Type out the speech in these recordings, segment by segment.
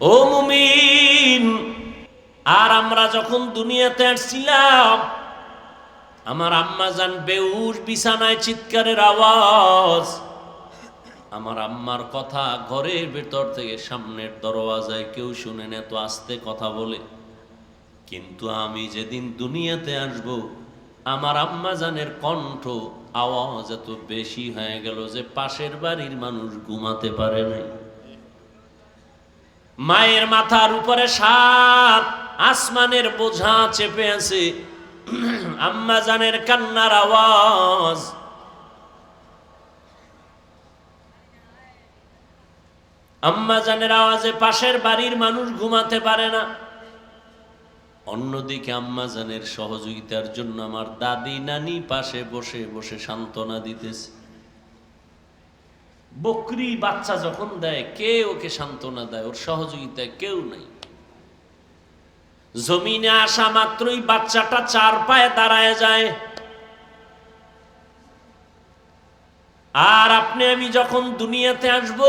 ও মুমিন, আর আমরা যখন দুনিয়াতে আসছিলাম, আমার আম্মা জান বেহুশ বিছানায়, চিৎকারের আওয়াজ। আমার আম্মার কথা ঘরের ভেতর থেকে সামনের দরওয়াজায় কেউ শুনে না, তো আস্তে কথা বলে। কিন্তু আমি যেদিন দুনিয়াতে আসব, আমার আম্মা জানের কণ্ঠ আওয়াজ এত বেশি হয়ে গেল যে পাশের বাড়ির মানুষ ঘুমাতে পারে নাই। মায়ের মাথার উপরে 7 আসমানের বোঝা চেপে আছে। আম্মা জানের কান্নার আওয়াজ, আম্মা জানের আওয়াজে পাশের বাড়ির মানুষ ঘুমাতে পারে না। অন্যদিকে আম্মা জানের সহযোগিতার জন্য আমার দাদি নানি পাশে বসে বসে সান্ত্বনা দিতেছে। বকরি বাচ্চা যখন দেয়, কে ওকে সান্ত্বনা দেয়? ওর সহযোগিতায় কেউ নাই। জমিনে আসা মাত্রই বাচ্চাটা 4 পায়ে দাঁড়ায় যায়। আর আপনি আমি যখন দুনিয়াতে আসব,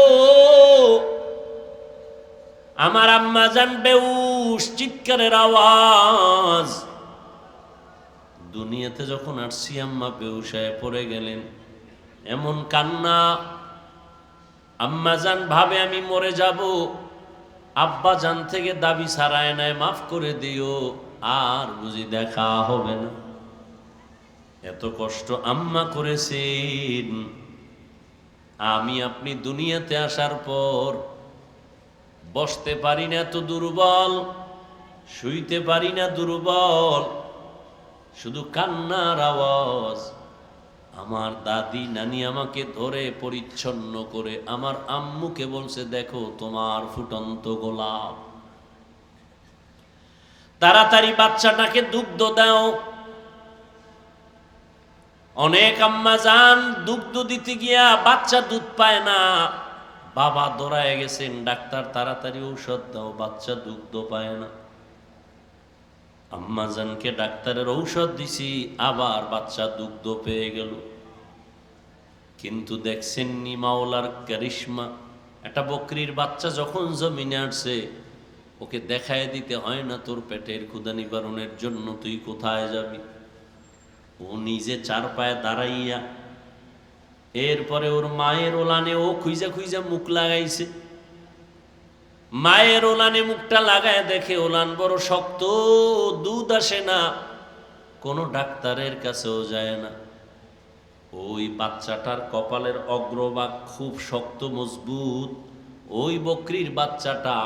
আমার আম্মা জান বেহুশ, চিৎকারের আওয়াজ। দুনিয়াতে যখন আসছি আম্মা বেহুশ হয়ে পড়ে গেলেন, এমন কান্না। আম্মা জান ভাবে আমি মরে যাব, আব্বা জান থেকে দাবি ছাড়ায় নেয়, মাফ করে দিও, আর বুঝি দেখা হবে না। এত কষ্ট আম্মা করেছেন। আমি আপনি দুনিয়াতে আসার পর বসতে পারি না, তো দুর্বল, শুইতে পারি না, দুর্বল, শুধু কান্নার আওয়াজ। আমার দাদি নানি আমাকে ধরে পরিচ্ছন্ন করে আমার আম্মুকে বলছে, দেখো তোমার ফুটন্ত গোলাপ, তাড়াতাড়ি বাচ্চাটাকে দুগ্ধ দাও। অনেক আম্মা জান দুগ্ধ দিতে গিয়া বাচ্চা দুধ পায় না, বাবা দৌড়ায় গেছেন, ডাক্তার তাড়াতাড়ি ঔষধ দাও, বাচ্চা দুগ্ধ পায় না। আম্মা জানকে ডাক্তারের ঔষধ দিছি, আবার বাচ্চা দুগ্ধ পেয়ে গেল। কিন্তু দেখছেন নি মাওলার কারিশমা, একটা বকরির বাচ্চা যখন জমিনে আসছে, ওকে দেখায় দিতে হয় না তোর পেটের ক্ষুধা নিবারণের জন্য তুই কোথায় যাবি। ও নিজে 4 পায়ে দাঁড়াইয়া, এরপরে ওর মায়ের ওলানে ও খুঁজা খুঁজা মুখ লাগাইছে। মায়ের ওলানে মুখটা লাগায় দেখে ওলান বড় শক্ত, দুধ আসে না, কোনো ডাক্তারের কাছেও যায় না। ওই বাচ্চাটার কপালের অগ্রভাগ খুব শক্ত মজবুত। ওই বকরির বাচ্চাটা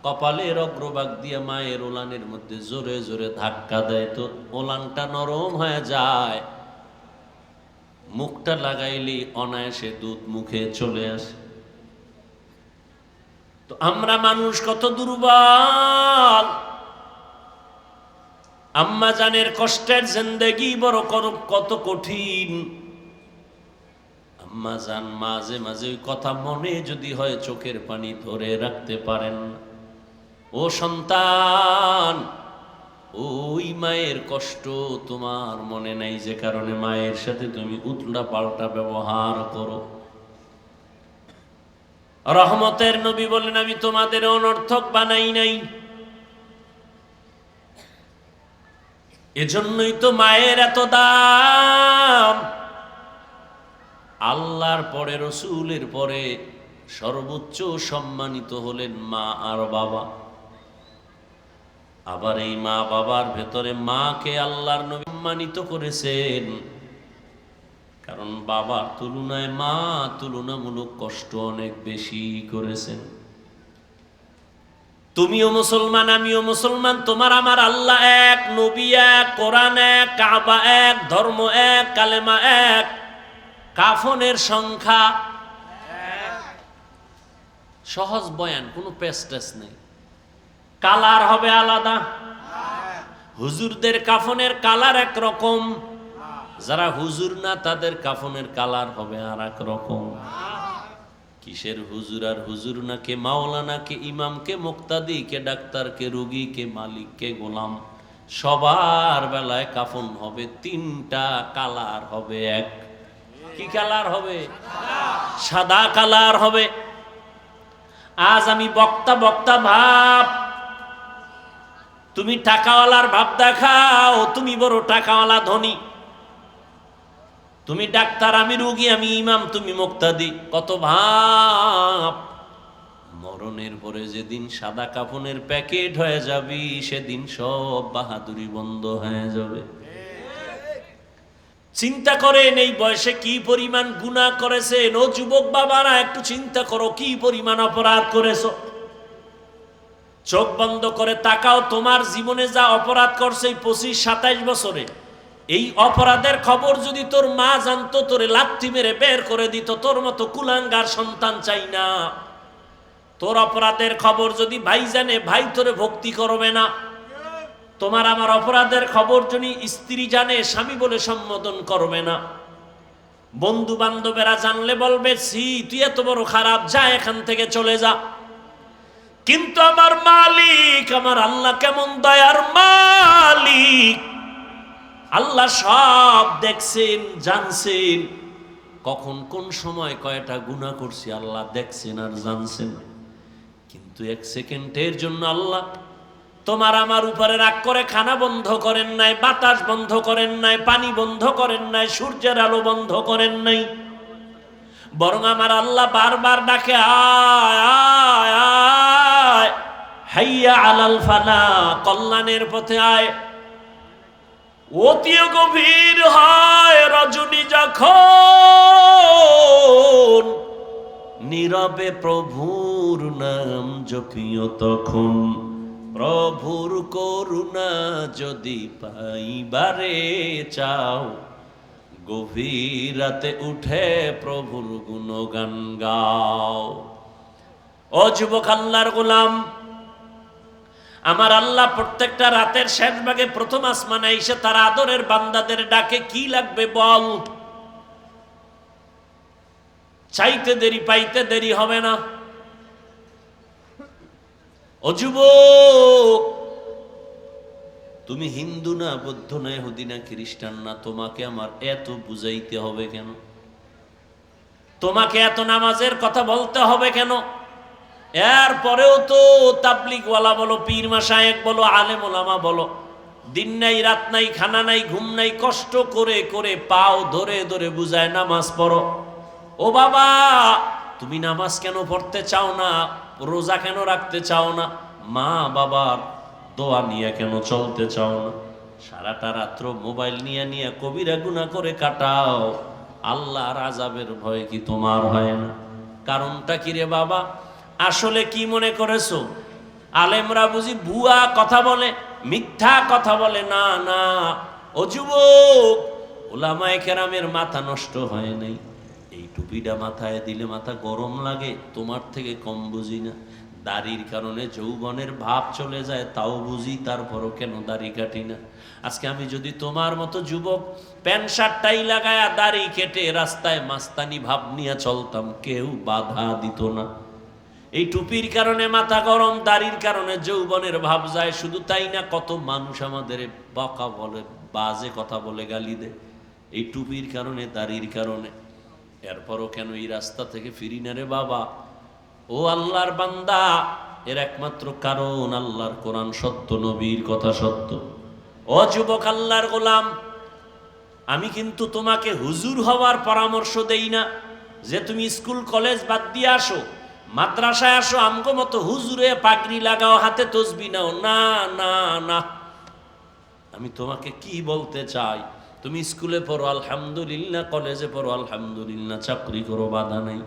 কপালের অগ্রভাগ দিয়ে মায়ের ওলানের মধ্যে জোরে জোরে ধাক্কা দেয়, তো ওলানটা নরম হয়ে যায়। মুখটা লাগাইলেই অনায়াসে দুধ মুখে চলে আসে। তো আমরা মানুষ কত দুর্বল। আম্মা জানের কষ্টের জিন্দেগি বড় কত কঠিন। আম্মা জান মাঝে মাঝে ওই কথা মনে যদি হয়, চোখের পানি ধরে রাখতে পারেন না। ও সন্তান, ওই মায়ের কষ্ট তোমার মনে নাই, যে কারণে মায়ের সাথে তুমি উল্টা পাল্টা ব্যবহার করো। রহমতের নবী বলেন, আমি তোমাদের অনর্থক বানাই নাই। এজন্যই তো মায়ের এত দাম। আল্লাহর পরে, রসুলের পরে সর্বোচ্চ সম্মানিত হলেন মা আর বাবা। আবার এই মা বাবার ভেতরে মাকে আল্লাহর নবী সম্মানিত করেছেন, কারণ বাবার তুলনায় মা তুলনামূলক কষ্ট অনেক বেশি করেছেন। তুমিও মুসলমান, আমিও মুসলমান, তোমার আমার আল্লাহ এক, নবী এক, কোরআন এক, কাবা এক, ধর্ম এক, কালেমা এক, কাফনের সংখ্যা সহজ বয়ান, কোনো পেস্টেস নেই। কালার হবে আলাদা। হুজুরদের কাফনের কালার এক রকম, যারা হুজুর না তাদের কাফনের কালার হবে আর এক রকম। কিসের হুজুর আর হুজুর না, কে মাওলানা, কে ইমাম, কে মুক্তাদি, কে ডাক্তার, কে রোগী, কে মালিক, কে গোলাম, সবার বেলায় কাফন হবে 3টা, কালার হবে এক। কি কালার হবে? সাদা কালার হবে। আজ আমি বক্তা বক্তা ভাব, তুমি টাকাওয়ালার ভাব দেখাও, তুমি বড় টাকাওয়ালা ধনী। তুমি ডাক্তার, আমি রোগী, আমি ইমাম, তুমি মুক্তাদি। কত ভাব। মরণের পরে যেদিন সাদা কাফনের প্যাকেট হয়ে যাবি, সেদিন সব বাহাদুরি বন্ধ হয়ে যাবে। চিন্তা করেন এই বয়সে কি পরিমাণ গুনাহ করেছেন। ও যুবক বাবারা, একটু চিন্তা করো কি পরিমাণ অপরাধ করেছো। চোখ বন্ধ করে তাকাও, তোমার জীবনে যা অপরাধ করছে এই 25-27 বছরে, এই অপরাধের খবর যদি তোর মা জানতো, তোরে লাথি মেরে বের করে দিত। তোর মতো কুলাঙ্গার সন্তান চাই না। তোর অপরাধের খবর যদি ভাই জানে, ভাই তোরে ভক্তি করবে না। তোমার আমার অপরাধের খবর যদি স্ত্রী জানে, স্বামী বলে সম্বোধন করবে না। বন্ধু বান্ধবেরা জানলে বলবে, সি তুই এত বড় খারাপ, যা এখান থেকে চলে যা। কিন্তু আমার মালিক, আমার আল্লাহ কেমন দয়ার মালিক। আল্লাহ সব দেখছেন, জানছেন। কখন কোন সময় কয়টা গুনাহ করছি আল্লাহ দেখছেন আর জানছেন। কিন্তু 1 সেকেন্ডের জন্য আল্লাহ তোমার আমার উপরে রাগ করে খানা বন্ধ করেন নাই, বাতাস বন্ধ করেন নাই, পানি বন্ধ করেন নাই, সূর্যের আলো বন্ধ করেন নাই। বরং আমার আল্লাহ বারবার ডাকে, আয় আয় আয়, হাইয়া আলাল ফানা, কল্যাণের পথে আয়। অতি গভীর হয় রজনী যখন, নীরবে প্রভুর নাম জপিও তখন। প্রভুর করুণা যদি পাইবারে চাও, গভীর রাতে উঠে প্রভুর গুণগান গাও। ও যুবক আল্লাহর গোলাম, আমার আল্লাহ প্রত্যেকটা রাতের শেষ ভাগে প্রথম আসমানে এসে তার আদরের বান্দাদের ডাকে, কি লাগবে বল। চাইতে দেরি পাইতে দেরি হবে না। ও যুবক, তুমি হিন্দু না, বৌদ্ধ না, ইহুদি না, খ্রিস্টান না, তোমাকে আমার এত বুঝাইতে হবে কেন? তোমাকে এত নামাজের কথা বলতে হবে কেন? এরপরেও তো তাবলিগওয়ালা বলো, পীর মাশায়েখ বলো, আলেম ওলামা বলো, দিন নাই রাত নাই, খানা নাই ঘুম নাই, কষ্ট করে করে পাও ধরে ধরে বুঝায় নামাজ পড়ো। ও বাবা, তুমি নামাজ কেন পড়তে চাও না? রোজা কেন রাখতে চাও না? মা বাবার দোয়া নিয়ে কেন চলতে চাও না? সারাটা রাত্র মোবাইল নিয়ে নিয়ে কবিরা গুনাহ করে কাটাও। আল্লাহর আযাবের ভয় কি তোমার হয় না? কারণটা কি রে বাবা? আসলে কি মনে করেছো আলেমরা বুঝি ভুয়া কথা বলে, মিথ্যা কথা বলে? না না, ও যুবক, উলামায়ে কেরামের মাথা নষ্ট হয় নাই। এই টুপিটা মাথায় দিলে মাথা গরম লাগে, তোমার থেকে কম বুঝি না। দাড়ির কারণে যৌবনের ভাব চলে যায়, তাও বুঝি, তারপরও কেন দাড়ি কাটি না? আজকে আমি যদি তোমার মতো যুবক প্যান্ট শার্টটাই লাগায়া দাড়ি কেটে রাস্তায় মাস্তানি ভাব নিয়ে চলতাম, কেউ বাধা দিত না। এই টুপির কারণে মাথা গরম, দাড়ির কারণে যৌবনের ভাব যায়। শুধু তাই না, কত মানুষ আমাদের বকা বলে, বাজে কথা বলে, গালি দেয় এই টুপির কারণে, দাড়ির কারণে। এরপরও কেন এই রাস্তা থেকে ফিরি না রে বাবা? ও আল্লাহর বান্দা, এর একমাত্র কারণ আল্লাহর কোরআন সত্য, নবীর কথা সত্য। ও যুবক আল্লাহর গোলাম, আমি কিন্তু তোমাকে হুজুর হওয়ার পরামর্শ দেই না যে তুমি স্কুল কলেজ বাদ দিয়ে আসো, মাদ্রাসায় আসো, আমগো মতো হুজুরে পাগড়ি লাগাও, হাতে তসবি নাও। না না না, আমি তোমাকে কি বলতে চাই, তুমি স্কুলে পড়ো আলহামদুলিল্লাহ, কলেজে পড়ো আলহামদুলিল্লাহ, চাকরি করো, বাধা নাই।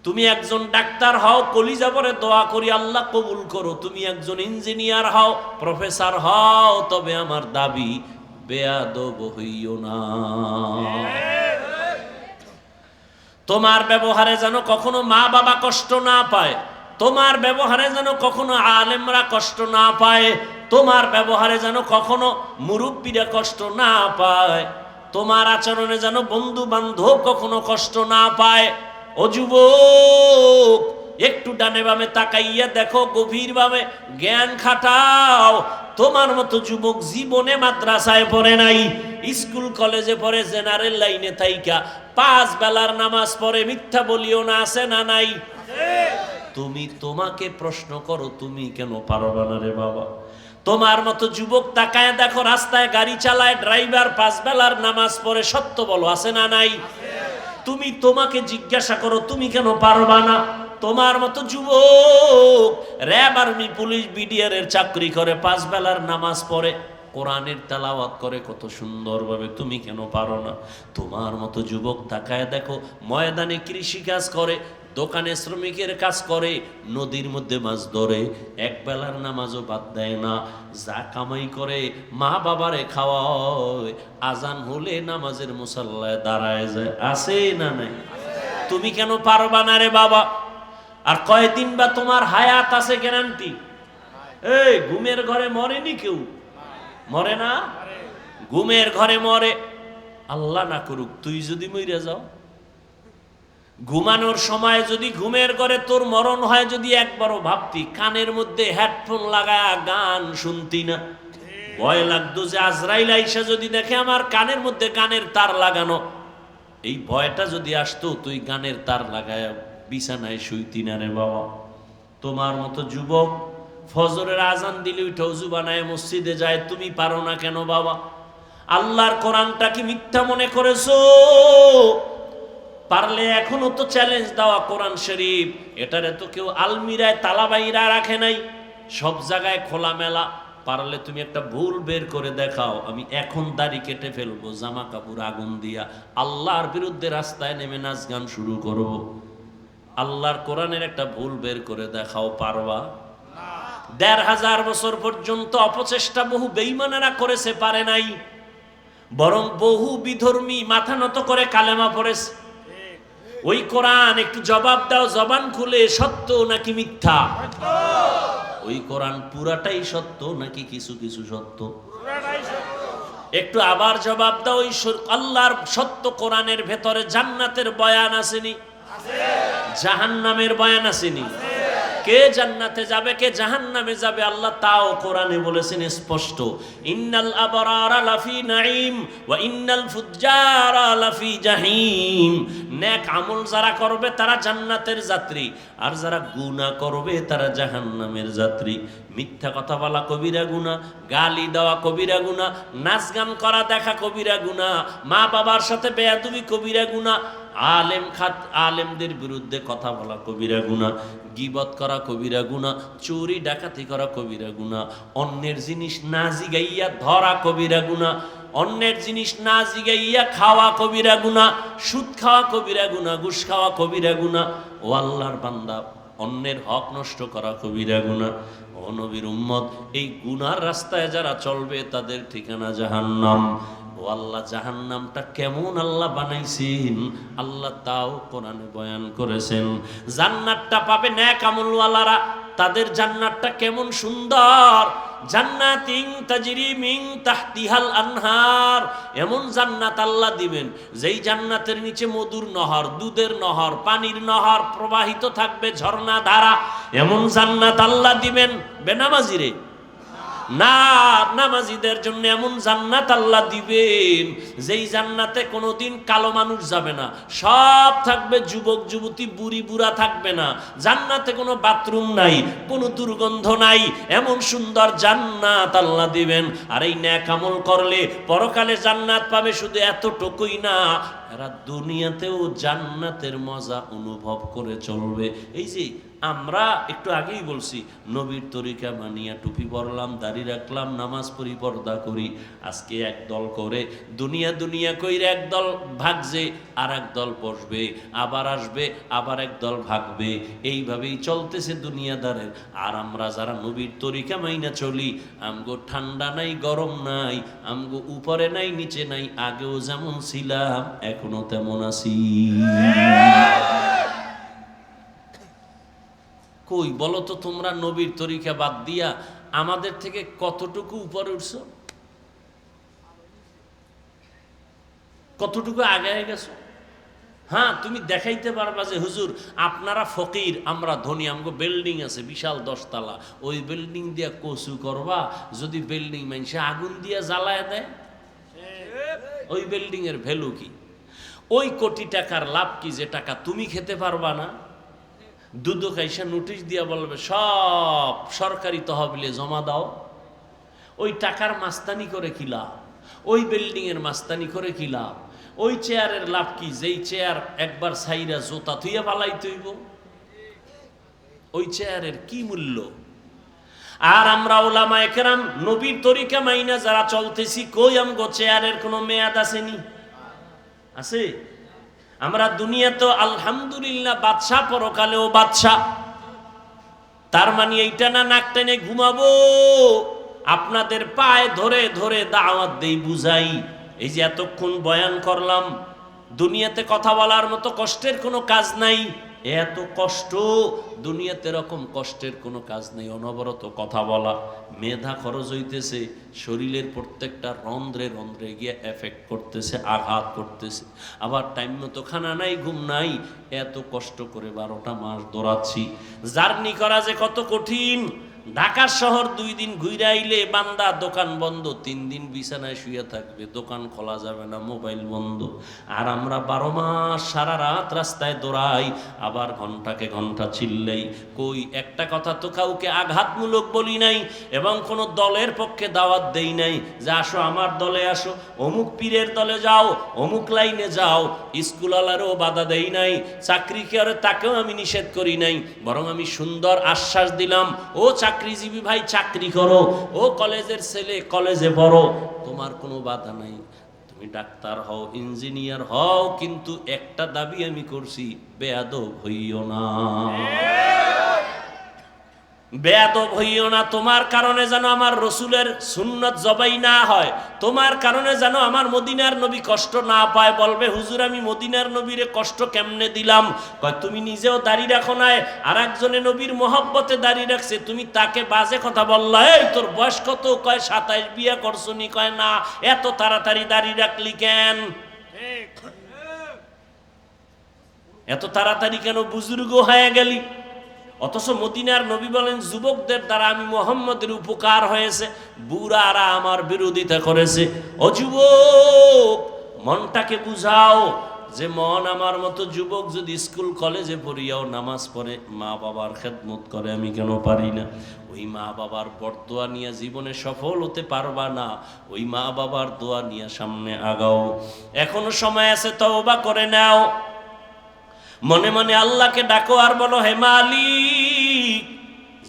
তুমি একজন ডাক্তার হও, কলিজা পরে দোয়া করি আল্লাহ কবুল করো। তুমি একজন ইঞ্জিনিয়ার হও, প্রফেসর হও, তবে আমার দাবি বেয়াদব হইও না। তোমার ব্যবহারে যেন কখনো মা বাবা কষ্ট না পায়, তোমার ব্যবহারে যেন কখনো আলেমরা কষ্ট না পায়, তোমার ব্যবহারে যেন কখনো মুরব্বীরা কষ্ট না পায়, তোমার আচরণে যেন বন্ধু বান্ধব কখনো কষ্ট না পায়। ও যুবক, একটু ডানে বামে তাকাইয়া দেখো, গভীরভাবে জ্ঞান খাটাও। তোমার মতো যুবক জীবনে মাদ্রাসায় পড়ে নাই, স্কুল কলেজে পড়ে, জেনারেল লাইনে থাইকা 5 বেলার নামাজ পড়ে, মিথ্যা বলিও না, আছে না নাই? তুমি তোমাকে প্রশ্ন করো, তুমি কেন পারবা না রে বাবা? তোমার মতো যুবক তাকায় দেখো, রাস্তায় গাড়ি চালায়, ড্রাইভার 5 বেলার নামাজ পড়ে, সত্য বলো আছে না নাই? তুমি তোমাকে জিজ্ঞাসা করো, তুমি কেন পারবা না? তোমার মতো যুবক র্যাব, আর্মি, পুলিশ, বিডিআর এর চাকরি করে, 5 বেলার নামাজ পড়ে, কোরআনের তেলাওয়াত করে কত সুন্দরভাবে, তুমি কেন পারো না? তোমার মতো যুবক তাকায় দেখো, ময়দানে কৃষি কাজ করে, দোকানে শ্রমিকের কাজ করে, নদীর মধ্যে মাছ ধরে, 1 বেলার নামাজও বাদ দেয় না, যা কামাই করে মা বাবারে খাওয়ায়, আজান হলে নামাজের মুসাল্লায় দাঁড়ায় যায়, আছে না নাই? তুমি কেন পারবা না রে বাবা? আর কয়দিন বা তোমার হায়াত আছে গ্যারান্টি? এই ঘুমের ঘরে মরেনি কেউ? মরে না? ঘুমের ঘরে মরে। আল্লাহ না করুক তুই যদি মরে যাও, ঘুমানোর সময় যদি ঘুমের ঘরে তোর মরণ হয়, যদি একবারও ভাবতি, কানের মধ্যে হেডফোন লাগায়া গান শুনতি না? ভয় লাগতো যে আজরাইল আইসা যদি দেখে আমার কানের মধ্যে গানের তার লাগানো, এই ভয়টা যদি আসতো, তুই গানের তার লাগায়া বিছানায় শুইতি না রে বাবা? তোমার মতো যুবক ফজরের আজান দিলে উঠে ওযু বানায় মসজিদে যায়, তুমি পারো না কেন বাবা? আল্লাহর কোরআনটা কি মিথ্যা মনে করেছো? পারলে এখনো তো চ্যালেঞ্জ দেওয়া কোরআন শরীফ, এটারে তো কেউ আলমিরায় তালা বাইরা রাখে নাই, সব জায়গায় খোলামেলা। পারলে তুমি একটা ভুল বের করে দেখাও, আমি এখন দাড়ি কেটে ফেলবো, জামা কাপড় আগুন দিয়া আল্লাহর বিরুদ্ধে রাস্তায় নেমে নাচ গান শুরু করব। আল্লাহর কোরআনের একটা ভুল বের করে দেখাও, পারবা? 1500 বছর পর্যন্ত অপচেষ্টা বহু বেঈমানেরা করেছে, পারে নাই, বরং বহু বিধর্মী মাথা নত করে কালেমা পড়েছে। ওই কোরআন একটু জবাব দাও, জবান খুলে, সত্য নাকি মিথ্যা? ওই কোরআন পুরাটাই সত্য নাকি কিছু কিছু সত্য? একটু আবার জবাব দাও, ওই আল্লাহর সত্য কোরআনের ভেতরে জান্নাতের বয়ান আসেনি? জাহান্নামের বয়ান আসেনি? কে জান্নাতে যাবে কে জাহান্নামে যাবে আল্লাহ তাও কোরআনে বলেছেন স্পষ্ট, ইন্নাল আবরারা লাফি নাঈম ওয়া ইন্নাল ফুজ্জারা লাফি জাহিম। নেক আমল যারা করবে তারা জান্নাতের যাত্রী, আর যারা গুনাহ করবে তারা জাহান্নামের যাত্রী। মিথ্যা কথা বলা কবিরা গুনাহ, গালি দেওয়া কবিরা গুনাহ, নাচ গান করা দেখা কবিরা গুনাহ, মা বাবার সাথে বেয়াদবি কবিরা গুনাহ, আলেমদের বিরুদ্ধে কথা বলা কবিরা গুনাহ, গীবত করা কবিরা গুনাহ, চুরি ডাকাতি করা কবিরা গুনাহ, অন্যের জিনিস না জিগাইয়া ধরা কবিরা গুনাহ, অন্যের জিনিস না জিগাইয়া খাওয়া কবিরা গুনাহ, সুদ খাওয়া কবিরা গুনাহ, ঘুষ খাওয়া কবিরা গুনাহ। ও আল্লাহর বান্দা, অন্যের হক নষ্ট করা কবিরা গুনাহ। ও নবীর উম্মত, এই গুনার রাস্তায় যারা চলবে তাদের ঠিকানা জাহান্নাম। ও আল্লাহ, জাহান্নামটা কেমন আল্লাহ বানাইছেন আল্লাহ তাও কোরআনে বয়ান করেছেন। জান্নাতটা পাবে নেক আমলওয়ালারা, তাদের জান্নাতটা কেমন সুন্দর। জান্নাতিন তাজরি মিন তাহতিহাল আনহার, এমন জান্নাত আল্লাহ দিবেন যেই জান্নাতের নিচে মধুর নহর, দুধের নহর, পানির নহর প্রবাহিত থাকবে, ঝর্ণা ধারা। এমন জান্নাত আল্লাহ দিবেন বেনামাজিরে না, নামাজিদের জন্য এমন জান্নাত আল্লাহ দিবেন যেই জান্নাতে কোনোদিন কালো মানুষ যাবে না, সব থাকবে যুবক যুবতী, বুড়ি বুড়া থাকবে না। জান্নাতে কোনো বাথরুম নাই, কোনো দুর্গন্ধ নাই, এমন সুন্দর জান্নাত আল্লাহ দিবেন। আর এই নেক আমল করলে পরকালে জান্নাত পাবে, শুধু এতটুকুই না, এরা দুনিয়াতেও জান্নাতের মজা অনুভব করে চলবে। এই যে আমরা একটু আগেই বলছি, নবীর তরিকা মানিয়া টুপি পরলাম, দাড়ি রাখলাম, নামাজ পড়ি, পর্দা করি, আজকে একদল করে দুনিয়া দুনিয়া কইরে একদল ভাগছে, আর একদল বসবে, আবার আসবে, আবার একদল ভাগবে, এইভাবেই চলতেছে দুনিয়াদারের। আর আমরা যারা নবীর তরিকা মাইনা চলি, আমগো ঠান্ডা নাই, গরম নাই, আমগো উপরে নাই, নিচে নাই, আগেও যেমন ছিলাম এখনো তেমন আছি। কই বলো তো তোমরা নবীর তরিকা বাদ দিয়া আমাদের থেকে কতটুকু উপরে উঠছো, কতটুকু আগে গেছো? হ্যাঁ, তুমি দেখাইতে পারবা যে হুজুর আপনারা ফকির, আমরা ধনী, আমগো বিল্ডিং আছে বিশাল 10 তলা, ওই বিল্ডিং দিয়া কচু করবা, যদি বিল্ডিং মানুষে আগুন দিয়া জ্বালায় দেয়, ওই বিল্ডিং এর ভ্যালু কি? ওই কোটি টাকার লাভ কি যে টাকা তুমি খেতে পারবা না? দুদক আইসা নোটিশ দিয়া বলবে সব সরকারি তহবিলে জমা দাও। ওই টাকার মাস্তানি করে কি লাভ? ওই বিল্ডিং এর মাস্তানি করে কি লাভ? ওই চেয়ারের লাভ কি? যেই চেয়ার একবার ছাইরা জোতা থুইয়া পালাইতে হইব, ওই চেয়ারের কি মূল্য? আর আমরা ওলামায়ে কেরাম নবীর তরিকা মাইনা যারা চলতেছি, কই আমগো চেয়ারের কোনো মেয়াদ আসেনি? আছে? আমরা দুনিয়াতে আলহামদুলিল্লাহ বাদশা, পরকালেও বাদশা। তার মানে এইটা না নাক টেনে ঘুমাবো, আপনাদের পায়ে ধরে ধরে দাওয়াত দেই, বুঝাই। এই যে এতক্ষণ বয়ান করলাম, দুনিয়াতে কথা বলার মতো কষ্টের কোনো কাজ নাই। এত কষ্ট দুনিয়াতে, এরকম কষ্টের কোনো কাজ নেই। অনবরত কথা বলা, মেধা খরচ হইতেছে, শরীরের প্রত্যেকটা রন্ধ্রে রন্ধ্রে গিয়ে এফেক্ট করতেছে, আঘাত করতেছে। আবার টাইম মতো খানা নাই, ঘুম নাই, এত কষ্ট করে 12টা মাস দৌড়াচ্ছি। জার্নি করা যে কত কঠিন। ঢাকা শহর 2 দিন ঘুরে আইলে বান্দা দোকান বন্ধ, 3 দিন বিছানায় শুয়ে থাকবে, দোকান খোলা যাবে না, মোবাইল বন্ধ। আর আমরা 12 মাস সারা রাত রাস্তায় দৌড়াই, আবার ঘন্টাকে ঘন্টা চিল্লাই। কই একটা কথা তো কাউকে আঘাতমূলক বলি নাই, এবং কোনো দলের পক্ষে দাওয়াত দেই নাই যে আসো আমার দলে আসো, অমুক পীরের দলে যাও, অমুক লাইনে যাও। স্কুলওয়ালারও বাধা দেই নাই, চাকরি করে তাকেও আমি নিষেধ করি নাই। বরং আমি সুন্দর আশ্বাস দিলাম, ও চাকরিজীবী ভাই চাকরি করো, ও কলেজের ছেলে কলেজে পড়ো, তোমার কোনো বাধা নাই। তুমি ডাক্তার হও, ইঞ্জিনিয়ার হও, কিন্তু একটা দাবি আমি করছি, বেয়াদব হইও না। বেয়াদব হইও না। তোমার কারণে যেন আমার রসুলের সুন্নত জবাই না হয়, তোমার কারণে যেন আমার মদিনার নবী কষ্ট না পায়। বলবে হুজুর আমি মদিনার নবীরে কষ্ট কেমনে দিলাম? কয় তুমি নিজেও দাড়ি রাখো নাই, আর একজনে নবীর মহব্বতে দাড়ি রাখছে, তুমি তাকে বাজে কথা বললা। এই তোর বয়স কত? কয় 27। বিয়ে করছো নি? কয় না। এত তাড়াতাড়ি দাড়ি রাখলি কেন? এত তাড়াতাড়ি কেন বুজুর্গ হয়ে গেলি? অথচ মদিনার নবী বলেন যুবকদের দ্বারা আমি মুহাম্মদের উপকার হয়েছে, বুড়ারা আমার বিরোধিতা করেছে। ও যুবক, মনটাকে বুঝাও যে মন আমার মতো যুবক যদি স্কুল কলেজে পড়িয়াও নামাজ পড়ে, মা বাবার খেদমত করে, আমি কেন পারি না? ওই মা বাবার বরদোয়া নিয়ে জীবনে সফল হতে পারবা না, ওই মা বাবার দোয়া নিয়ে সামনে আগাও। এখনো সময় আছে, তওবা করে নাও। মনে মনে আল্লাহকে ডাকো আর বলো, হে মালিক,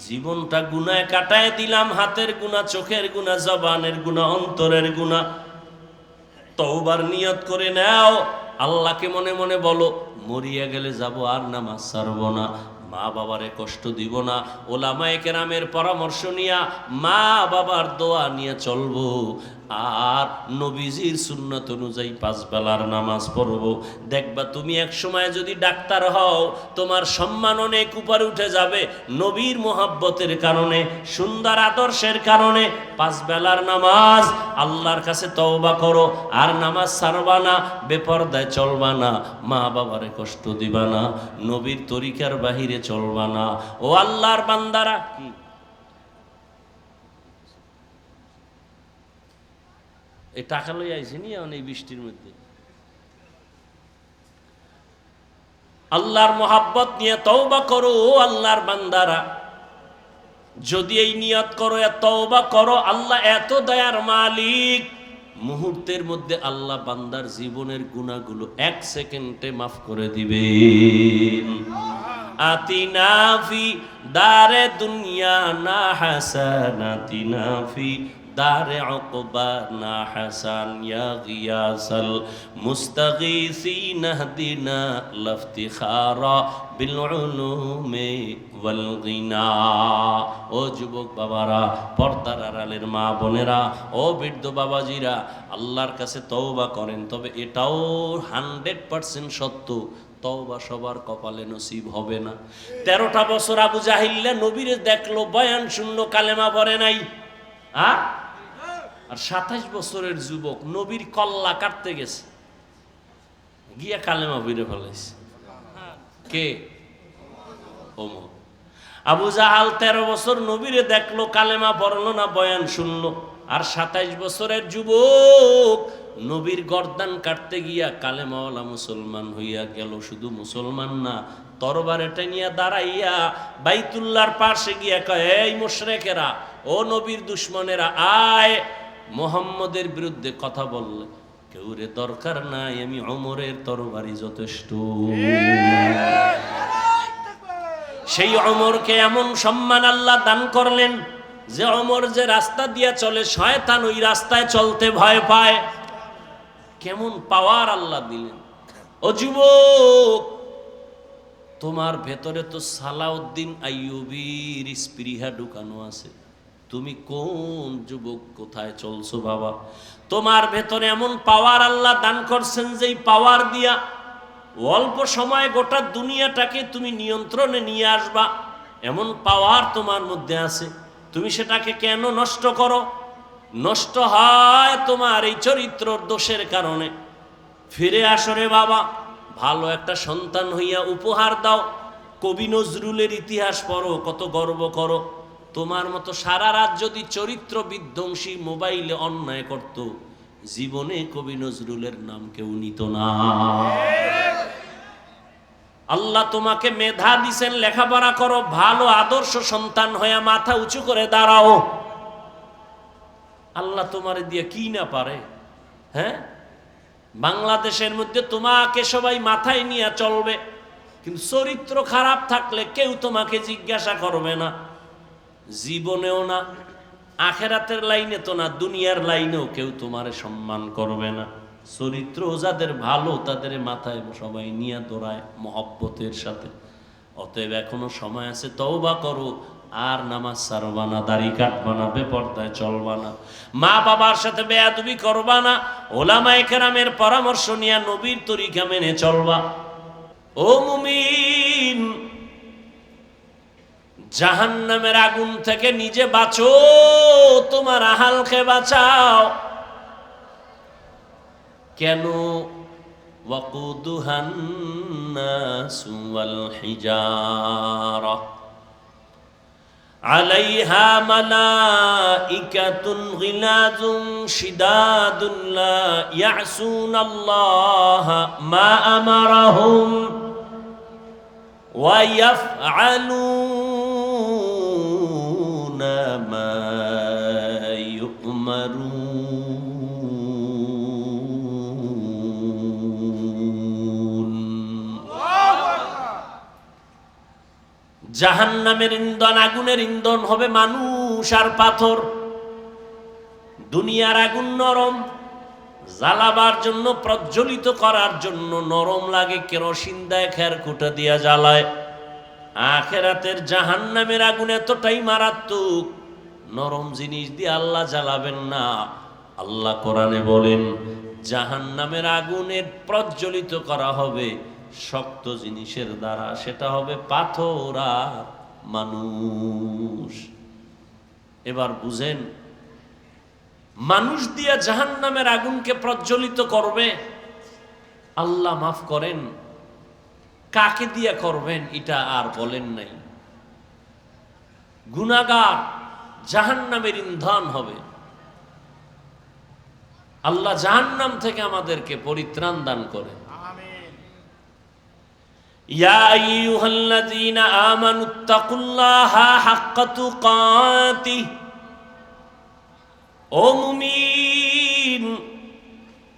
জীবনটা গুনায় কাটায় দিলাম, হাতের গুনাহ, চোখের গুনাহ, জবানের গুনাহ, অন্তরের গুনাহ। তওবার নিয়ত করে নাও। আল্লাহকে মনে মনে বলো, মরিয়া গেলে যাব, আর নামাজ ছাড়বো না, মা বাবারে কষ্ট দিব না, ওলামায়ে কেরামের পরামর্শ নিয়া মা বাবার দোয়া নিয়ে চলবো, আর নবীজির সুন্নাত অনুযায়ী 5 বেলার নামাজ পড়বো। দেখবা তুমি এক সময় যদি ডাক্তার হও, তোমার সম্মান অনেক উপরে উঠে যাবে। নবীর মোহাব্বতের কারণে, সুন্দর আদর্শের কারণে 5 বেলার নামাজ, আল্লাহর কাছে তওবা করো, আর নামাজ ছাড়বা না, বেপরদায় চলবা না, মা বাবারে কষ্ট দিবা না, নবীর তরিকার বাহিরে চলবা না। ও আল্লাহর বান্দারা, কি এই টাকা লই আইছে নি এই বৃষ্টির মধ্যে? আল্লাহর মোহাব্বত নিয়ে তওবা করো। ও আল্লাহর বান্দারা, যদি এই নিয়ত করো, তওবা করো, আল্লাহ এত দয়ার মালিক, মুহূর্তের মধ্যে আল্লাহ বান্দার জীবনের গুনাহগুলো 1 সেকেন্ডে মাফ করে দিবেন। আতিনা ফি দারে দুনিয়া না হাসানাতিনা ফি দারে উকবা না হাসান, ইয়া গিয়াসাল মুস্তাগীসিন হদিনা লাফতিখারা বিল উলুমি ওয়াল গিনা। ও যুবক বাবারা, পর্দার আড়ালের মা বোনেরা, ও বৃদ্ধ বাবাজিরা, আল্লাহর কাছে তওবা করেন। তবে এটাও 100% সত্য, তওবা সবার কপালে নসিব হবে না। 13টা বছর আবু জাহিল্লা নবীরে দেখলো, বয়ান শুনলো, কালেমা পড়ে নাই। আর 27 বছরের যুবক নবীর কল্লা কাটতে গেছে, গিয়া কালেমা পড়ে ফেলাইছে। কে? ওমর। আবু জাহাল 13 বছর নবীরে দেখলো, কালেমা পড়লো না, বয়ান শুনলো। আর 27 বছরের যুবক নবীর গর্দান কাটতে গিয়া কালেমাওয়ালা মুসলমান হইয়া গেল। শুধু মুসলমান না, তরবারিটা নিয়ে দাঁড়াইয়া বাইতুল্লাহর পাশে গিয়া কয়, এই মুশরিকেরা, ও নবীর দুশমনেরা, আয় মুহাম্মদের বিরুদ্ধে কথা বললে কেউ রে দরকার নাই, আমি ওমরের তরবারি যথেষ্ট। সেই ওমরকে এমন সম্মান আল্লাহ দান করলেন যে ওমর যে রাস্তা দিয়া চলে শয়তান ওই রাস্তায় চলতে ভয় পায়। কেমন পাওয়ার আল্লাহ দিলেন। ও যুবক, তোমার ভেতরে তো সালাউদ্দিন আইয়ুবীর স্পৃহা ঢুকানো আছে। তুমি কোন যুবক, কোথায় চলছো বাবা? তোমার ভেতরে এমন পাওয়ার আল্লাহ দান করছেন যেই পাওয়ার দিয়া অল্প সময়ে গোটা দুনিয়াটাকে তুমি নিয়ন্ত্রণে নিয়ে আসবা, এমন পাওয়ার তোমার মধ্যে আছে। তুমি সেটাকে কেন নষ্ট করো? নষ্ট হয় তোমার এই চরিত্রর দোষের কারণে। ফিরে আসো রে বাবা, ভালো একটা সন্তান হইয়া উপহার দাও। কবি নজরুলের ইতিহাস পড়ো, কত গর্ব করো। তোমার মতো সারা রাত যদি চরিত্র বিধ্বংসী মোবাইলে অন্যায় করত, জীবনে কবি নজরুলের নাম কেউ নিত না। আল্লাহ তোমাকে মেধা দিছেন, লেখাপড়া করো, ভালো আদর্শ সন্তান হইয়া মাথা উঁচু করে দাঁড়াও। আল্লাহ তোমার দিয়ে কি না পারে? হ্যাঁ, বাংলাদেশের মধ্যে তোমাকে সবাই মাথায় নিয়ে চলবে, কিন্তু চরিত্র খারাপ থাকলে কেউ তোমাকে জিজ্ঞাসা করবে না। জীবনেও না, আখেরাতের লাইনে তো না, দুনিয়ার লাইনেও কেউ তোমারে সম্মান করবে না। চরিত্র যাদের ভালো তাদের মাথায় সবাই নিয়ে দৌড়ায় মহব্বতের সাথে। অতএব এখনো সময় আছে, তওবা করো, আর নামাজ ছাড়বা না, দাড়ি কাটবা না, বেপরদায় চলবা না, মা বাবার সাথে বেয়াদবি করবা না, ওলামায়ে কেরামের পরামর্শ নিয়ে নবীর তরিকা মেনে চলবা। ও মুমিন, জাহান্নামের আগুন থেকে নিজে বাঁচো, তোমার আহালকে বাঁচাও। কেন? ওয়াকুদুহান নাসু ওয়াল হিজারা আলাইহা মালাইকাতুন গিলাযুন শিদাদুন লা ইয়াসুনাল্লাহা মা আমারাহুম ওয়া ইয়াফআলুনা মা ইউমারুন। জাহান্নামের ইন্ধন, আগুনের ইন্ধন হবে মানুষ আর পাথর। দুনিয়ার আগুন নরম, জ্বালাবার জন্য, প্রজ্বলিত করার জন্য নরম লাগে, কেরোসিন দেয়, খেরকুটা দিয়া জ্বালায়। আখেরাতের জাহান্নামের আগুন এতটাই মারাত্মক, নরম জিনিস দিয়ে আল্লাহ জ্বালাবেন না। আল্লাহ কোরআনে বলেন, জাহান্নামের আগুনের প্রজ্বলিত করা হবে শক্ত জিনিসের দ্বারা, সেটা হবে পাথর আর মানুষ। এবার বুঝেন, মানুষ দিয়া জাহান্নামের আগুনকে প্রজ্বলিত করবে। আল্লাহ মাফ করেন, কাকে দিয়া করবেন এটা আর বলেন নাই। গুনাহগার জাহান্নামের ইন্ধন হবে। আল্লাহ জাহান্নাম থেকে আমাদেরকে পরিত্রাণ দান করেন। ইয়া আইয়ুহাল্লাযীনা আমানুত্তাকুল্লাহা হাক্কা তুকাতিহ। ও মুমিন,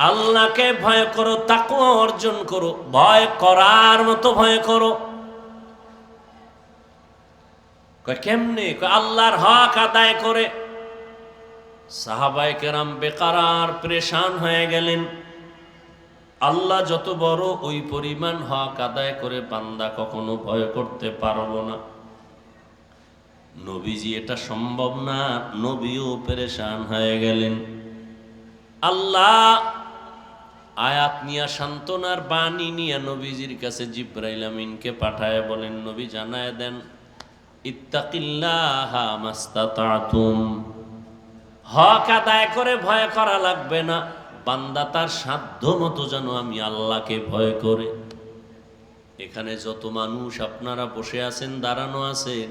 আল্লাহকে ভয় করো, তাকওয়া অর্জন করো, ভয় করার মতো ভয় করো। কেমনে? আল্লাহর হক আদায় করে। সাহাবায়ে কেরাম বেকারার পেরেশান হয়ে গেলেন। আল্লাহ যত বড়, ওই পরিমাণ হক আদায় করে বান্দা কখনো ভয় করতে পারবো না। নবীজি এটা সম্ভব না, নবীও পেরেশান হয়ে গেলেন। আল্লাহ আয়াত নিয়া, সান্ত্বনার বাণী নিয়ে নবীজির কাছে জিবরাইল আমিনকে পাঠায় বলেন, নবী জানায় দেন, ইত্তাকিল্লাহা মাস্তাতাতুম। হক আদায় করে ভয় করা লাগবে না, বান্দা তার সাধ্য মতো যেন আমি আল্লাহকে ভয় করে। এখানে যত মানুষ আপনারা বসে আছেন, দাঁড়ানো আছেন,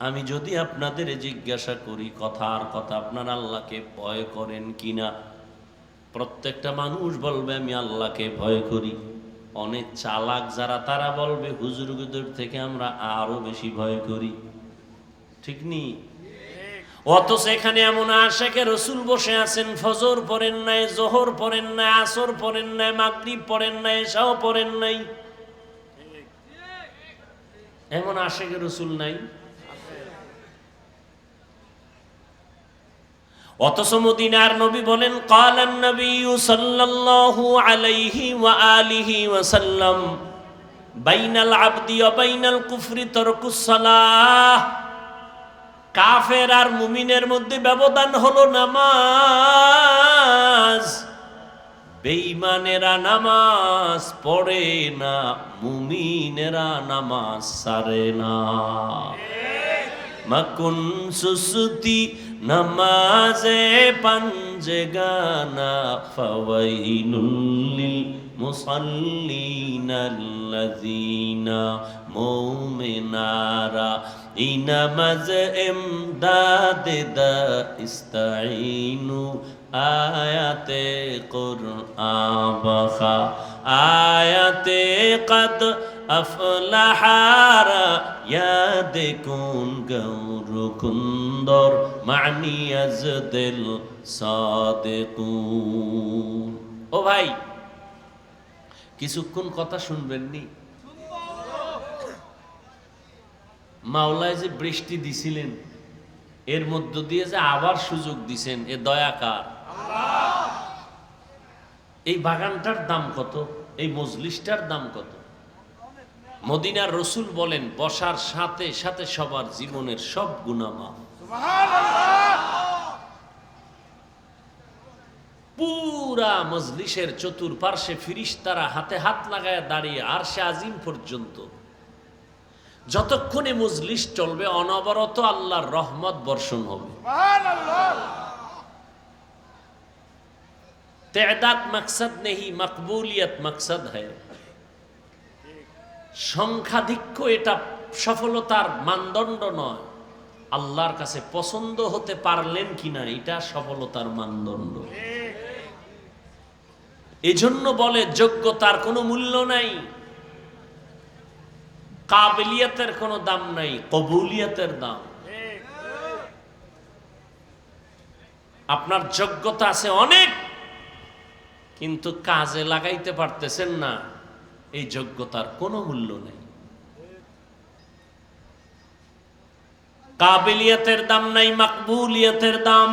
আমি যদি আপনাদের জিজ্ঞাসা করি কথার কথা, আপনারা আল্লাহকে ভয় করেন কিনা? প্রত্যেকটা মানুষ বলবে আমি আল্লাহকে ভয় করি। অনেক চালাক যারা তারা বলবে হুজুরদের থেকে আমরা আরো বেশি ভয় করি, ঠিক নি? অথচ এখানে এমন আশেকে রসুল বসে আছেন, ফজর পড়েন নাই, জোহর পড়েন নাই, আসর পড়েন নাই, মাগরিব পড়েন নাই, এশাও পড়েন নাই, এমন আশেকে রসুল নাই। অথচ মদিনার নবী বলেন, ক্বালান নবী সাল্লাল্লাহু আলাইহি ওয়া আলিহি ওয়া সাল্লাম, বাইনাল আবদি ওয়া বাইনাল কুফরি তারকুস সালাহ। কাফের আর মুমিনের মধ্যে ব্যবধান হলো নামাজ। বেঈমানেরা নামাজ পড়ে না, মুমিনেরা নামাজ ছাড়ে না। মাকুন সুসুতি নামাজে পাঞ্জেগানা, ফাওয়াইলুল লিল মুসাল্লিনাল্লাযিনা মুমিনারা ইনামাজ ইমদাদে দা ইস্তাইনু আয়াতে কুরআন বাখা আয়াতে কদ আফলাহারা ইয়াদ কুন গৌর কুন্দর মানি আজদিল সাদিকুন। ও ভাই, কিছুক্ষণ কথা শুনবেননি? মাওলায় যে বৃষ্টি দিছিলেন, এর মধ্য দিয়ে যে আবার সুযোগ দিছেন, এ দয়া কার? এই বাগানটার দাম কত? এই মজলিসটার দাম কত? মদিনার রসুল বলেন, বসার সাথে সাথে সবার জীবনের সব গুনাহ মাফ। পুরা মজলিসের চতুর্পার্শ্বে ফিরিস্তারা হাতে হাত লাগায় দাঁড়িয়ে আরশে আজিম পর্যন্ত যতক্ষণে মজলিস চলবে অনবরত আল্লাহর রহমত বর্ষণ হবে। তেদাদ মকসদ নেই, মকবুলিয়ত মকসদ হয়। সংখ্যাধিক্য এটা সফলতার মানদণ্ড নয়, আল্লাহর কাছে পছন্দ হতে পারলেন কিনা এটা সফলতার মানদণ্ড। এজন্য বলে যোগ্যতার কোনো মূল্য নাই, কাবিলিয়তের কোনো দাম নাই, কবুলিয়তের দাম। আপনার যোগ্যতা আছে অনেক, কিন্তু কাজে লাগাইতে পারতেছেন না, এই যোগ্যতার কোনো মূল্য নেই। কাবিলিয়তের দাম নাই, মাকবুলিয়তের দাম।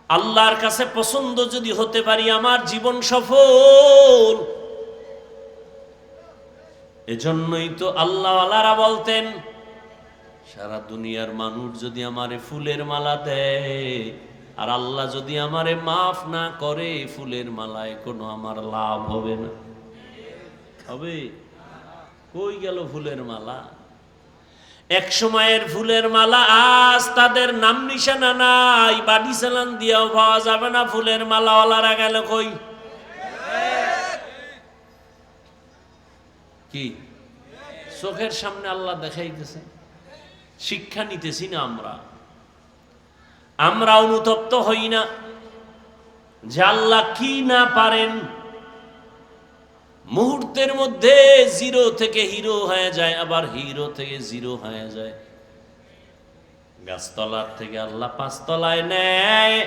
আল্লাহর কাছে পছন্দ যদি হতে পারি, আমার জীবন সফল। এজন্যই তো আল্লাহওয়ালারা বলতেন, সারা দুনিয়ার মানুষ যদি আমারে ফুলের মালা দেয় আর আল্লাহ যদি আমারে মাফ না করে, ফুলের মালায় কোনো আমার লাভ হবে না। হবে? কই গেল ফুলের মালা? এক সময়ের ফুলের মালা আজ তাদের নাম নিশানা নাই, বাড়ি চালান দিয়েও পাওয়া যাবে না। ফুলের মালাওয়ালারা গেল কই? কি চোখের সামনে আল্লাহ দেখাইতেছে, শিক্ষা নিতেছি না আমরা অনুতপ্ত হই না যে আল্লাহ কি না পারেন। মুহূর্তের মধ্যে জিরো থেকে হিরো হয়ে যায়, আবার হিরো থেকে জিরো হয়ে যায়। গাছতলার থেকে আল্লাহ পাঁচতলায় নেয়,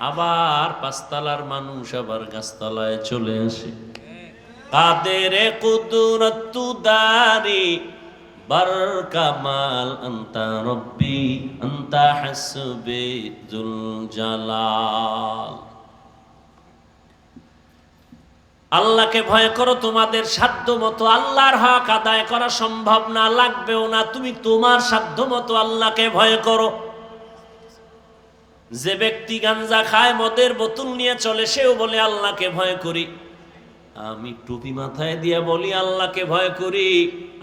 আবার পাঁচতলার মানুষ আবার গাছতলায় চলে আসে। কাদের কুদরত দারি বার কামাল আনতা রব্বি আনতা হাসবি যুল জালাল। আল্লাহকে ভয় করো, তোমাদের সাধ্য মতো আল্লাহর হক আদায় করা সম্ভব না, লাগবেও না। তুমি তোমার সাধ্য মতো আল্লাহকে ভয় করো। যে ব্যক্তি গাঞ্জা খায়, মদের বোতল নিয়ে চলে, সেও বলে আল্লাহকে ভয় করি। আমি টুপি মাথায় দিয়ে বলি আল্লাহকে ভয় করি,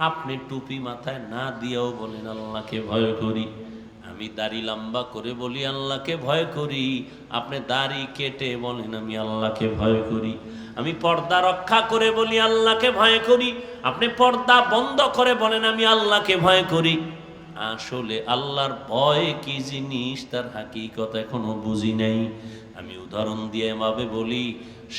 আপনি টুপি মাথায় না দিয়েও বলেন আল্লাহকে ভয় করি। আমি দাড়ি লম্বা করে বলি আল্লাহকে ভয় করি, আপনি দাড়ি কেটে বলেন আমি আল্লাহকে ভয় করি। আমি পর্দা রক্ষা করে বলি আল্লাহকে ভয় করি, আপনি পর্দা বন্ধ করে বলেন আমি আল্লাহকে ভয় করি। আসলে আল্লাহর ভয় কি জিনিস তার হাকিকত এখনো বুঝি নাই। আমি উদাহরণ দিয়ে এভাবে বলি,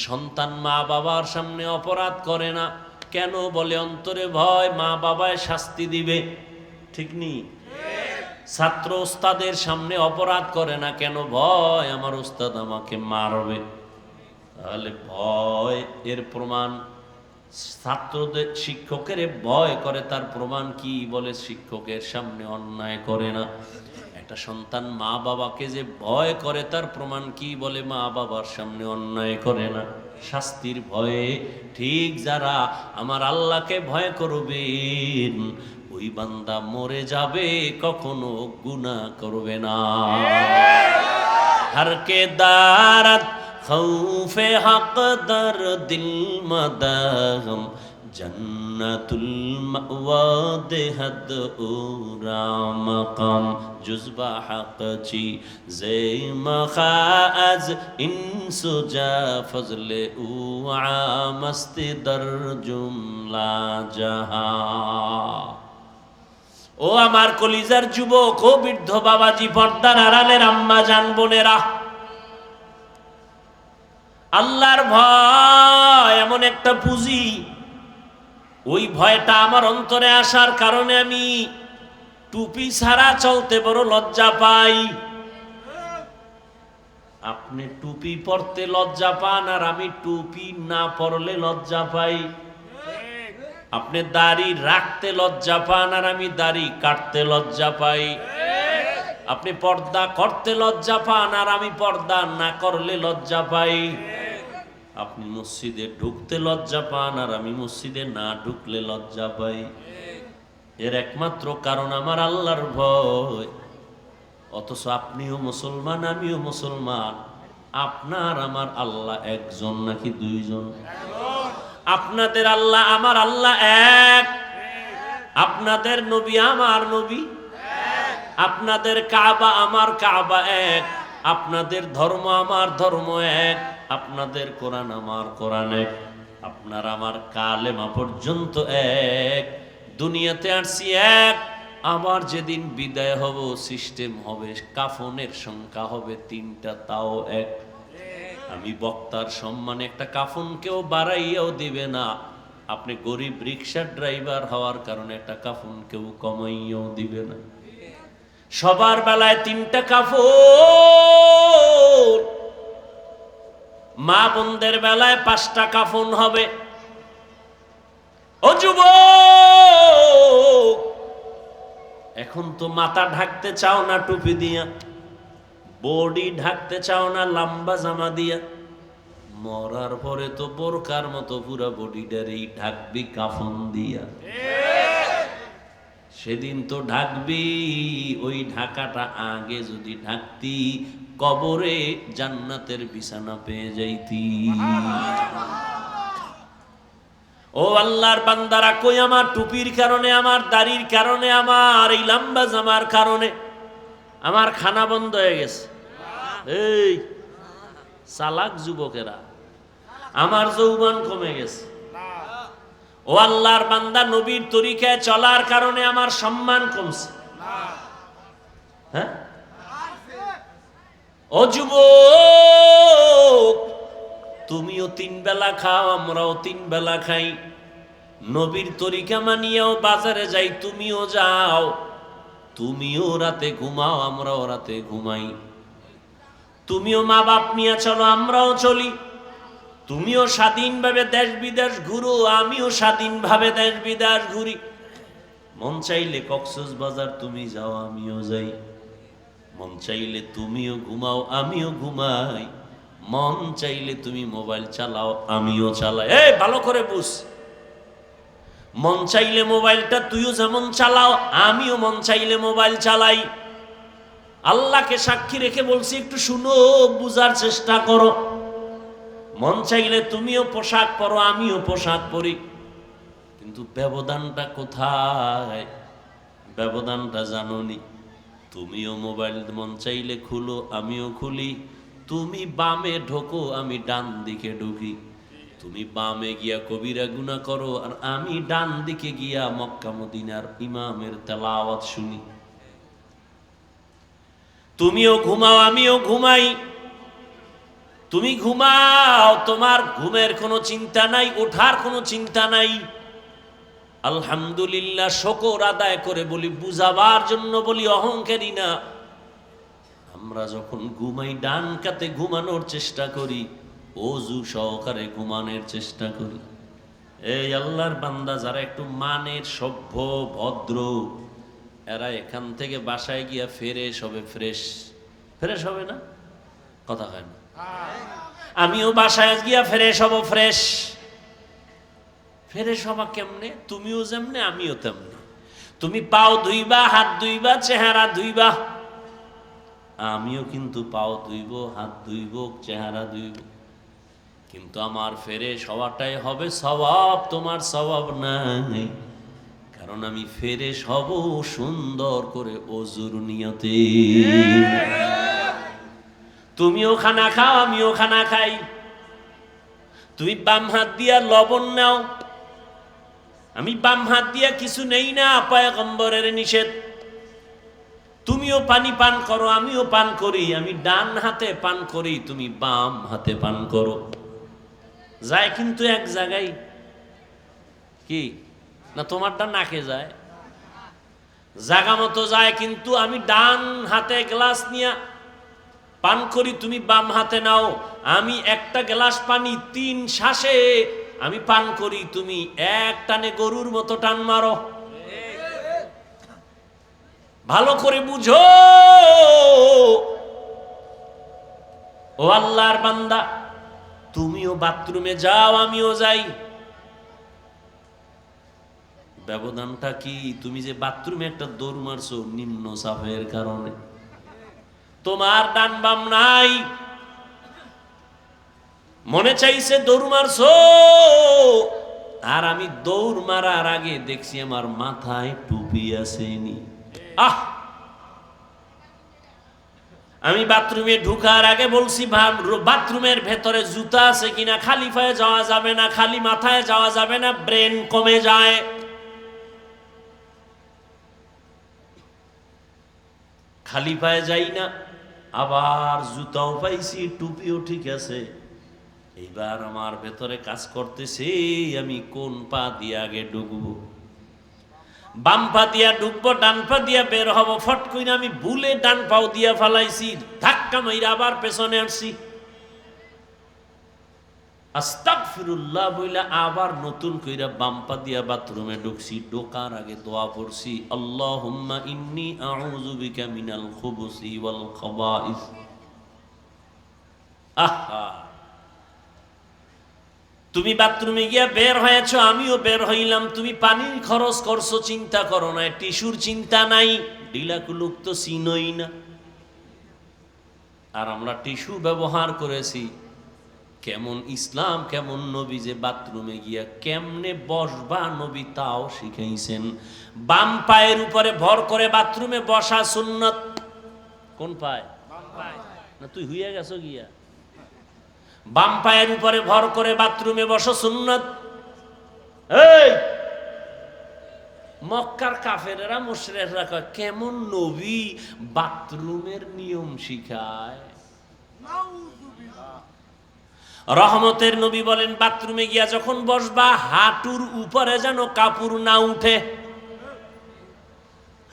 সন্তান মা বাবার সামনে অপরাধ করে না কেন? বলে অন্তরে ভয় মা বাবায় শাস্তি দিবে, ঠিক নেই? ছাত্র ওস্তাদের সামনে অপরাধ করে না কেন? ভয় আমার ওস্তাদ আমাকে মারবে। তাহলে ভয় এর প্রমাণ, ছাত্রদের শিক্ষকের ভয় করে তার প্রমাণ কি? বলে শিক্ষকের সামনে অন্যায় করে না। একটা সন্তান মা বাবাকে যে ভয় করে তার প্রমাণ কি? বলে মা বাবার সামনে অন্যায় করে না, শাস্তির ভয়ে। ঠিক যারা আমার আল্লাহকে ভয় করবেন ওই বান্দা মরে যাবে, কখনো গুনাহ করবে না। हर के दारत खौफे हक दर दिल मदाहम जन्नतुल मअवा देहद उरा मकाम जुज़बा हक ची ज़े मखाअज इंसुजा फज़ले उआ मस्ती दर जुमला जहां। ও আমার কলিজার যুবক, ও বৃদ্ধ বাবাজি, পর্দার আড়ালের আম্মা জান বোনেরা, আল্লাহর ভয় এমন একটা পুঁজি, ওই ভয়টা আমার অন্তরে আসার কারণে আমি টুপি ছাড়া চলতে বড় লজ্জা পাই। আপনি টুপি পরতে লজ্জা পান আর আমি টুপি না পরলে লজ্জা পাই। আপনি দাড়ি রাখতে লজ্জা পান আর আমি দাড়ি কাটতে লজ্জা পাই। আপনি পর্দা করতে লজ্জা পান আর আমি পর্দা না করলে লজ্জা পাই। আপনি মসজিদে ঢুকতে লজ্জা পান আর আমি মসজিদে না ঢুকলে লজ্জা পাই। এর একমাত্র কারণ আমার আল্লাহর ভয়। অথচ আপনিও মুসলমান, আমিও মুসলমান। আপনার আমার আল্লাহ একজন নাকি দুইজন? আপনাদের আল্লাহ আমার আল্লাহ এক। আপনাদের নবী আমার নবী, আপনাদের কাবা আমার কাবা এক, আপনাদের ধর্ম আমার ধর্ম এক, আপনাদের কোরআন আমার কোরআন এক, আপনার আমার কালেমা পর্যন্ত এক। দুনিয়াতে আসছি এক, আমার যেদিন বিদায় হব সিস্টেম হবে, কাফনের সংখ্যা হবে 3টা, তাও এক। আমি বক্তার সম্মানে একটা কাফন কেউ বাড়াইয়াও দিবে না। আপনি গরিব রিক্সার ড্রাইভার হওয়ার কারণে একটা কাফন কেউ কমাইয়াও দিবে না। সবার বেলায় 3টা কাফন, মা বোনদের বেলায় 5টা কাফন হবে। ও যুবক, এখন তো মাথা ঢাকতে চাও না টুপি দিয়া, বডি ঢাকতে চাও না লম্বা জামা দিয়া, মরার পরে তো বোরকার মতো পুরা বডিটারই ঢাকবি কাফন দিয়া। সেদিন তো ঢাকবি, ওই ঢাকাটা আগে যদি ঢাকতি কবরে জান্নাতের বিছানা পেয়ে যাইতি। ও আল্লাহর বান্দারা, কই আমার টুপির কারণে, আমার দাড়ির কারণে, আমার এই লম্বা জামার কারণে আমার খানা বন্ধ হয়ে গেছে। এই চালাক যুবকেরা, আমার যৌবন কমে গেছে। ও আল্লাহর বান্দা, নবীর তরিকায় চলার কারণে আমার সম্মান কমছে। হ্যাঁ, ও যুবক, তুমিও 3 বেলা খাও, আমরাও 3 বেলা খাই। নবীর তরিকা মানিয়েও বাজারে যাই, তুমিও যাও। তুমিও রাতে ঘুমাও, আমরাও রাতে ঘুমাই। তুমিও মা বাপ নিয়ে চলো, আমরাও চলি। তুমিও স্বাধীনভাবে দেশ বিদেশ ঘুরো, আমিও স্বাধীনভাবে দেশ বিদেশ ঘুরি। মন চাইলে কক্সবাজার তুমি যাও, আমিও যাই। মন চাইলে তুমিও ঘুমাও, আমিও ঘুমাই। মন চাইলে তুমি মোবাইল চালাও, আমিও চালাই। এই ভালো করে বুঝ, মন চাইলে মোবাইলটা তুইও যেমন চালাও, আমিও মন চাইলে মোবাইল চালাই। আল্লাহকে সাক্ষী রেখে বলছি, একটু শুনো, বুঝার চেষ্টা করো। মন চাইলে তুমিও পোশাক পরো, আমিও পোশাক পরি, কিন্তু ব্যবধানটা কোথায়? ব্যবধানটা জানোনি? তুমিও মোবাইল মন চাইলে খুলো, আমিও খুলি। তুমি বামে ঢোকো, আমি ডান দিকে ঢুকি। তুমি বামে গিয়া কবিরা গুনাহ করো, আর আমি ডান দিকে গিয়া মক্কা মদিনার ইমামের তেলাওয়াত শুনি। তুমিও ঘুমাও আমিও ঘুমাই, তুমি ঘুমাও, তোমার ঘুমের কোনো চিন্তা নাই, ওঠার কোনো চিন্তা নাই। আলহামদুলিল্লাহ শুকর আদায় করে বলি, বুঝাবার জন্য বলি, অহংকারী না। আমরা যখন ঘুমাই ডান কাতে ঘুমানোর চেষ্টা করি, ওযু সহকারে ঘুমানোর চেষ্টা করি। এই আল্লাহর বান্দা যারা একটু মানের, সভ্য, ভদ্র, এরা এখান থেকে বাসায় গিয়া ফ্রেশ হবে। ফ্রেশ হবে না? কথা হয় না? আমিও বাসায় গিয়া ফ্রেশ হব। ফ্রেশ হবা কেমনে? তুমিও যেমনে আমিও তেমনে। তুমি পাও ধুইবা, হাত ধুইবা, চেহারা ধুইবা। আমিও কিন্তু পাও ধুইব, হাত ধুইব, চেহারা ধুইব। কিন্তু আমার ফ্রেশ হওয়াটাই হবে সওয়াব, তোমার সওয়াব নাই। কারণ আমি ফ্রেশ হব সুন্দর করে ওযুর নিয়তে। তুমিও খানা খাও, আমিও খানা খাই। তুমি বাম হাত দিয়া লবণ নাও, আমি বাম হাত দিয়া কিছু নেই না, পয়গম্বরের নিষেধ। তুমিও পানি পান করো, আমিও পান করি। আমি ডান হাতে পান করি, তুমি বাম হাতে পান করো। যায় কিন্তু এক জায়গায়। কি না? তোমারটা নাকে যায়, জাগা মতো যায়। কিন্তু আমি ডান হাতে গ্লাস নিয়ে পান করি, তুমি বাম হাতে নাও। আমি একটা গ্লাস পানি 3 শ্বাসে আমি পান করি, তুমি এক টানে গরুর মতো টান মারো। ভালো করে বুঝো ও আল্লাহর বান্দা, তুমিও বাথরুমে যাও, আমিও যাই। ব্যবধানটা কি? তুমি যে বাথরুমে একটা দৌড় মারছো নিম্ন সাফের কারণে, তোমার ডান বাম নাই, মনে চাইছে দৌড় মারছো। আর আমি দৌড় মারার আগে দেখছি আমার মাথায় টুপি আসেনি। আমি বাথরুমে ঢুকার আগে বলছি বাথরুমের ভেতরে জুতা আছে কিনা, খালি পায়ে যাওয়া যাবে না, খালি মাথায় যাওয়া যাবে না, ব্রেন কমে যায়। খালি পায়ে যাই না, আবার জুতাও পাইছি, টুপিও ঠিক আছে। এইবার আমার ভেতরে কাজ করতেছে, আমি কোন পা দিয়ে আগে ঢুকবো। বাম পা দিয়া ঢুকবো, ডান পা দিয়া বের হবো। ফট কইরা আমি ভুলে ডান পাও দিয়া ফালাইছি, ধাক্কা মাইরা আবার পেছনে আসছি। আস্তাগফিরুল্লাহ বইলা আবার নতুন কইরা বাম পা দিয়া বাথরুমে ঢুকছি। ঢোকার আগে দোয়া পড়ছি, আল্লাহুম্মা ইন্নী আউযু বিকা মিনাল খুবুসি ওয়াল খাবাইস। আহা, তুমি বাথরুমে গিয়া বের হয়েছো, আমিও বের হইলাম। তুমি পানির খরচ করছো, চিন্তা করো না, টিস্যুর চিন্তা নাই। ডিলাকুলুক তো চিনই না। আর আমরা টিস্যু ব্যবহার করেছি। কেমন ইসলাম, কেমন নবী যে বাথরুমে গিয়া কেমনে বসবা নবী তাও শিখাইছেন। বাম পায়ের উপরে ভর করে বাথরুমে বসা সুন্নত। কোন পায়? না তুই হইয়া গেছো গিয়া? বাম পায়ের উপরে ভর করে বাথরুমে বসো সুন্নত। এই মক্কার কাফেরেরা, মুশরিকরা কয় কেমন নবী বাথরুমের নিয়ম শিখায়। রহমতের নবী বলেন, বাথরুমে গিয়া যখন বসবা হাঁটুর উপরে যেন কাপড় না উঠে।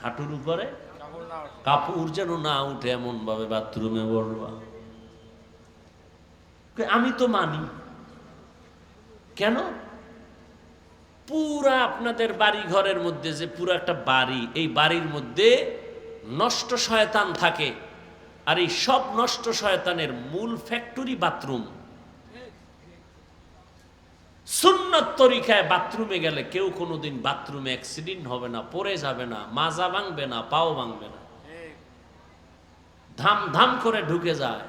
হাঁটুর উপরে কাপড় যেন না উঠে, এমন ভাবে বাথরুমে বসবা। আমি তো মানি। কেন? পুরা আপনাদের বাড়ি ঘরের মধ্যে যে পুরো একটা বাড়ি, এই বাড়ির মধ্যে নষ্ট শয়তান থাকে। আর এই সব নষ্ট শয়তানের মূল ফ্যাক্টরি বাথরুম। সুন্নত তরিকায় বাথরুমে গেলে কেউ কোনোদিন বাথরুমে অ্যাক্সিডেন্ট হবে না, পড়ে যাবে না, মাজা ভাঙবে না, পাও ভাঙবে না, ধাম ধাম করে ঢুকে যায়।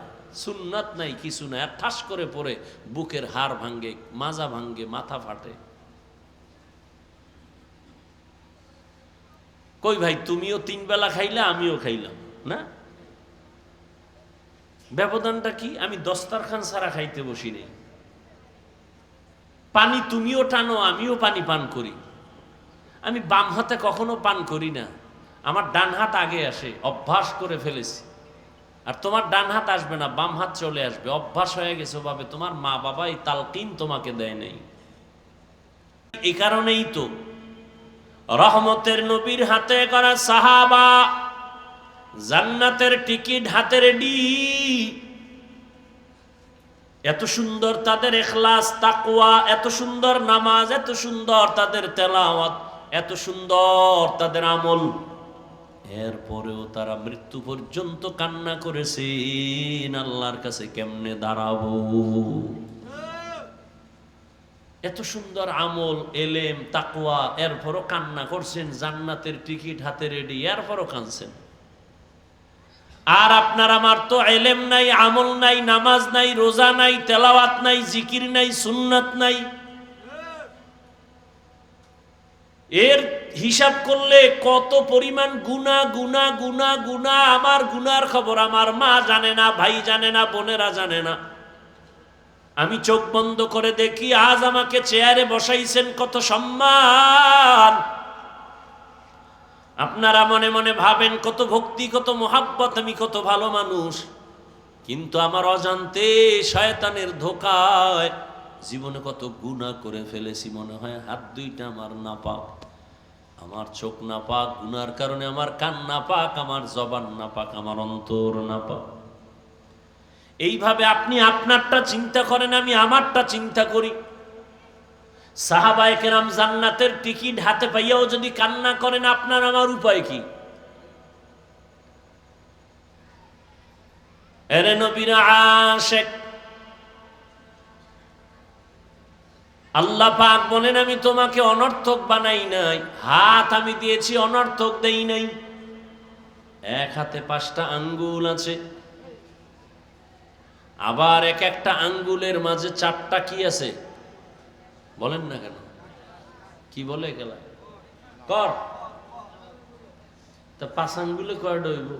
সুন্নত নাই, কিছু নাই, আর ঠাস করে পড়ে বুকের হাড় ভাঙ্গে, মাজা ভাঙ্গে, মাথা ফাটে। কই ভাই, তুমিও 3 বেলা খাইলে, আমিও খাইলাম না? ব্যবধানটা কি? আমি দস্তারখান ছাড়া খাইতে বসি নেই। পানি তুমিও টানো, আমিও পানি পান করি। আমি বাম হাতে কখনো পান করি না, আমার ডান হাত আগে আসে, অভ্যাস করে ফেলেছি। আর তোমার ডান হাত আসবে না, বাম হাত চলে আসবে। অভ্যাস হয়ে গেছে ভাবে, তোমার মা বাবা এই তালকিন তোমাকে দেয় নাই। এই কারণেই তো রহমতের নবীর হাতে করা সাহাবা জান্নাতের টিকিট হাতে রেডি। এত সুন্দর তাদের ইখলাস তাকওয়া, এত সুন্দর নামাজ, এত সুন্দর তাদের তেলাওয়াত, এত সুন্দর তাদের আমল। এরপরেও তারা মৃত্যু পর্যন্ত কান্না করেছেন, আল্লাহর কাছে কেমনে দাঁড়াবো। এত সুন্দর আমল, এলেম, তাকওয়া, এরপরও কান্না করছেন। জান্নাতের টিকিট হাতে রেডি, এরপরও কাঁদছেন। আর আপনার আমার তো এলেম নাই, আমল নাই, নামাজ নাই, রোজা নাই, তেলাওয়াত নাই, জিকির নাই, সুন্নাত নাই। এর হিসাব করলে কত পরিমাণ গুনাহ গুনাহ গুনাহ গুনাহ। আমার গুনার খবর আমার মা জানে না, ভাই জানে না, বোনেরা জানে না। আমি চোখ বন্ধ করে দেখি, আজ আমাকে চেয়ারে বসাইছেন, কত সম্মান। আপনারা মনে মনে ভাবেন কত ভক্তি, কত মোহাব্বত, আমি কত ভালো মানুষ। কিন্তু আমার অজান্তে শয়তানের ধোকায় জীবনে কত গুনাহ করে ফেলেছি। মনে হয় হাত দুইটা আমার নাপাক, আমার চোখ নাপাক, গুনার কারণে আমার কান নাপাক, আমার জবান নাপাক, আমার অন্তর নাপাক। এইভাবে আপনি আপনারটা চিন্তা করেন, আমি আমারটা চিন্তা করি। সাহাবায়ে কেরাম জান্নাতের টিকিট হাতে পাইয়াও যদি কান্না করেন, আপনার আমার উপায় কি? এরে নবীর আশিক, আল্লাহ পাক বলেন আমি তোমাকে অনর্থক বানাই নাই। হাত আমি দিয়েছি, অনর্থক দেই নাই। এক হাতে 5টা আঙ্গুল আছে, আবার এক একটা আঙ্গুলের মাঝে 4টা কি আছে বলেন না কেন? কি বলে গেলা কর? তা 5 আঙ্গুলে কয়টা হইব?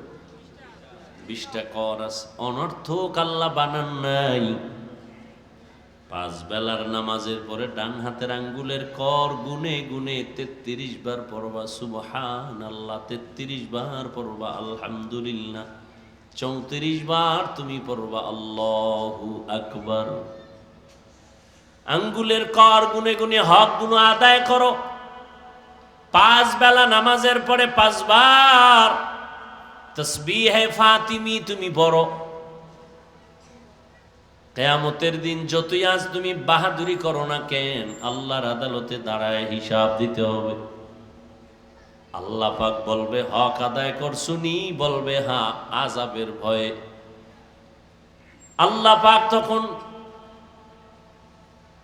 20টা কর আছে। অনর্থক আল্লাহ বানান নাই। 5 বেলার নামাজের পরে ডান হাতের আঙ্গুলের কর গুনে গুনে 33 বার পড়বা সুবহানাল্লাহ, 33 বার পড়বা আলহামদুলিল্লাহ, 34 বার তুমি পড়বা আল্লাহু আকবার। আঙ্গুলের কর গুনে গুনে হক গুলো আদায় করো। 5 বেলা নামাজের পরে 5 বার তাসবিহে ফাতিমি তুমি পড়ো। কিয়ামতের দিন যতই আজ তুমি বাহাদুরি করো না কেন, আল্লাহর আদালতে দাঁড়ায় হিসাব দিতে হবে। আল্লাহ পাক বলবে হক আদায় করছুনি, বলবে হ্যাঁ, আযাবের ভয়ে। আল্লাহ পাক তখন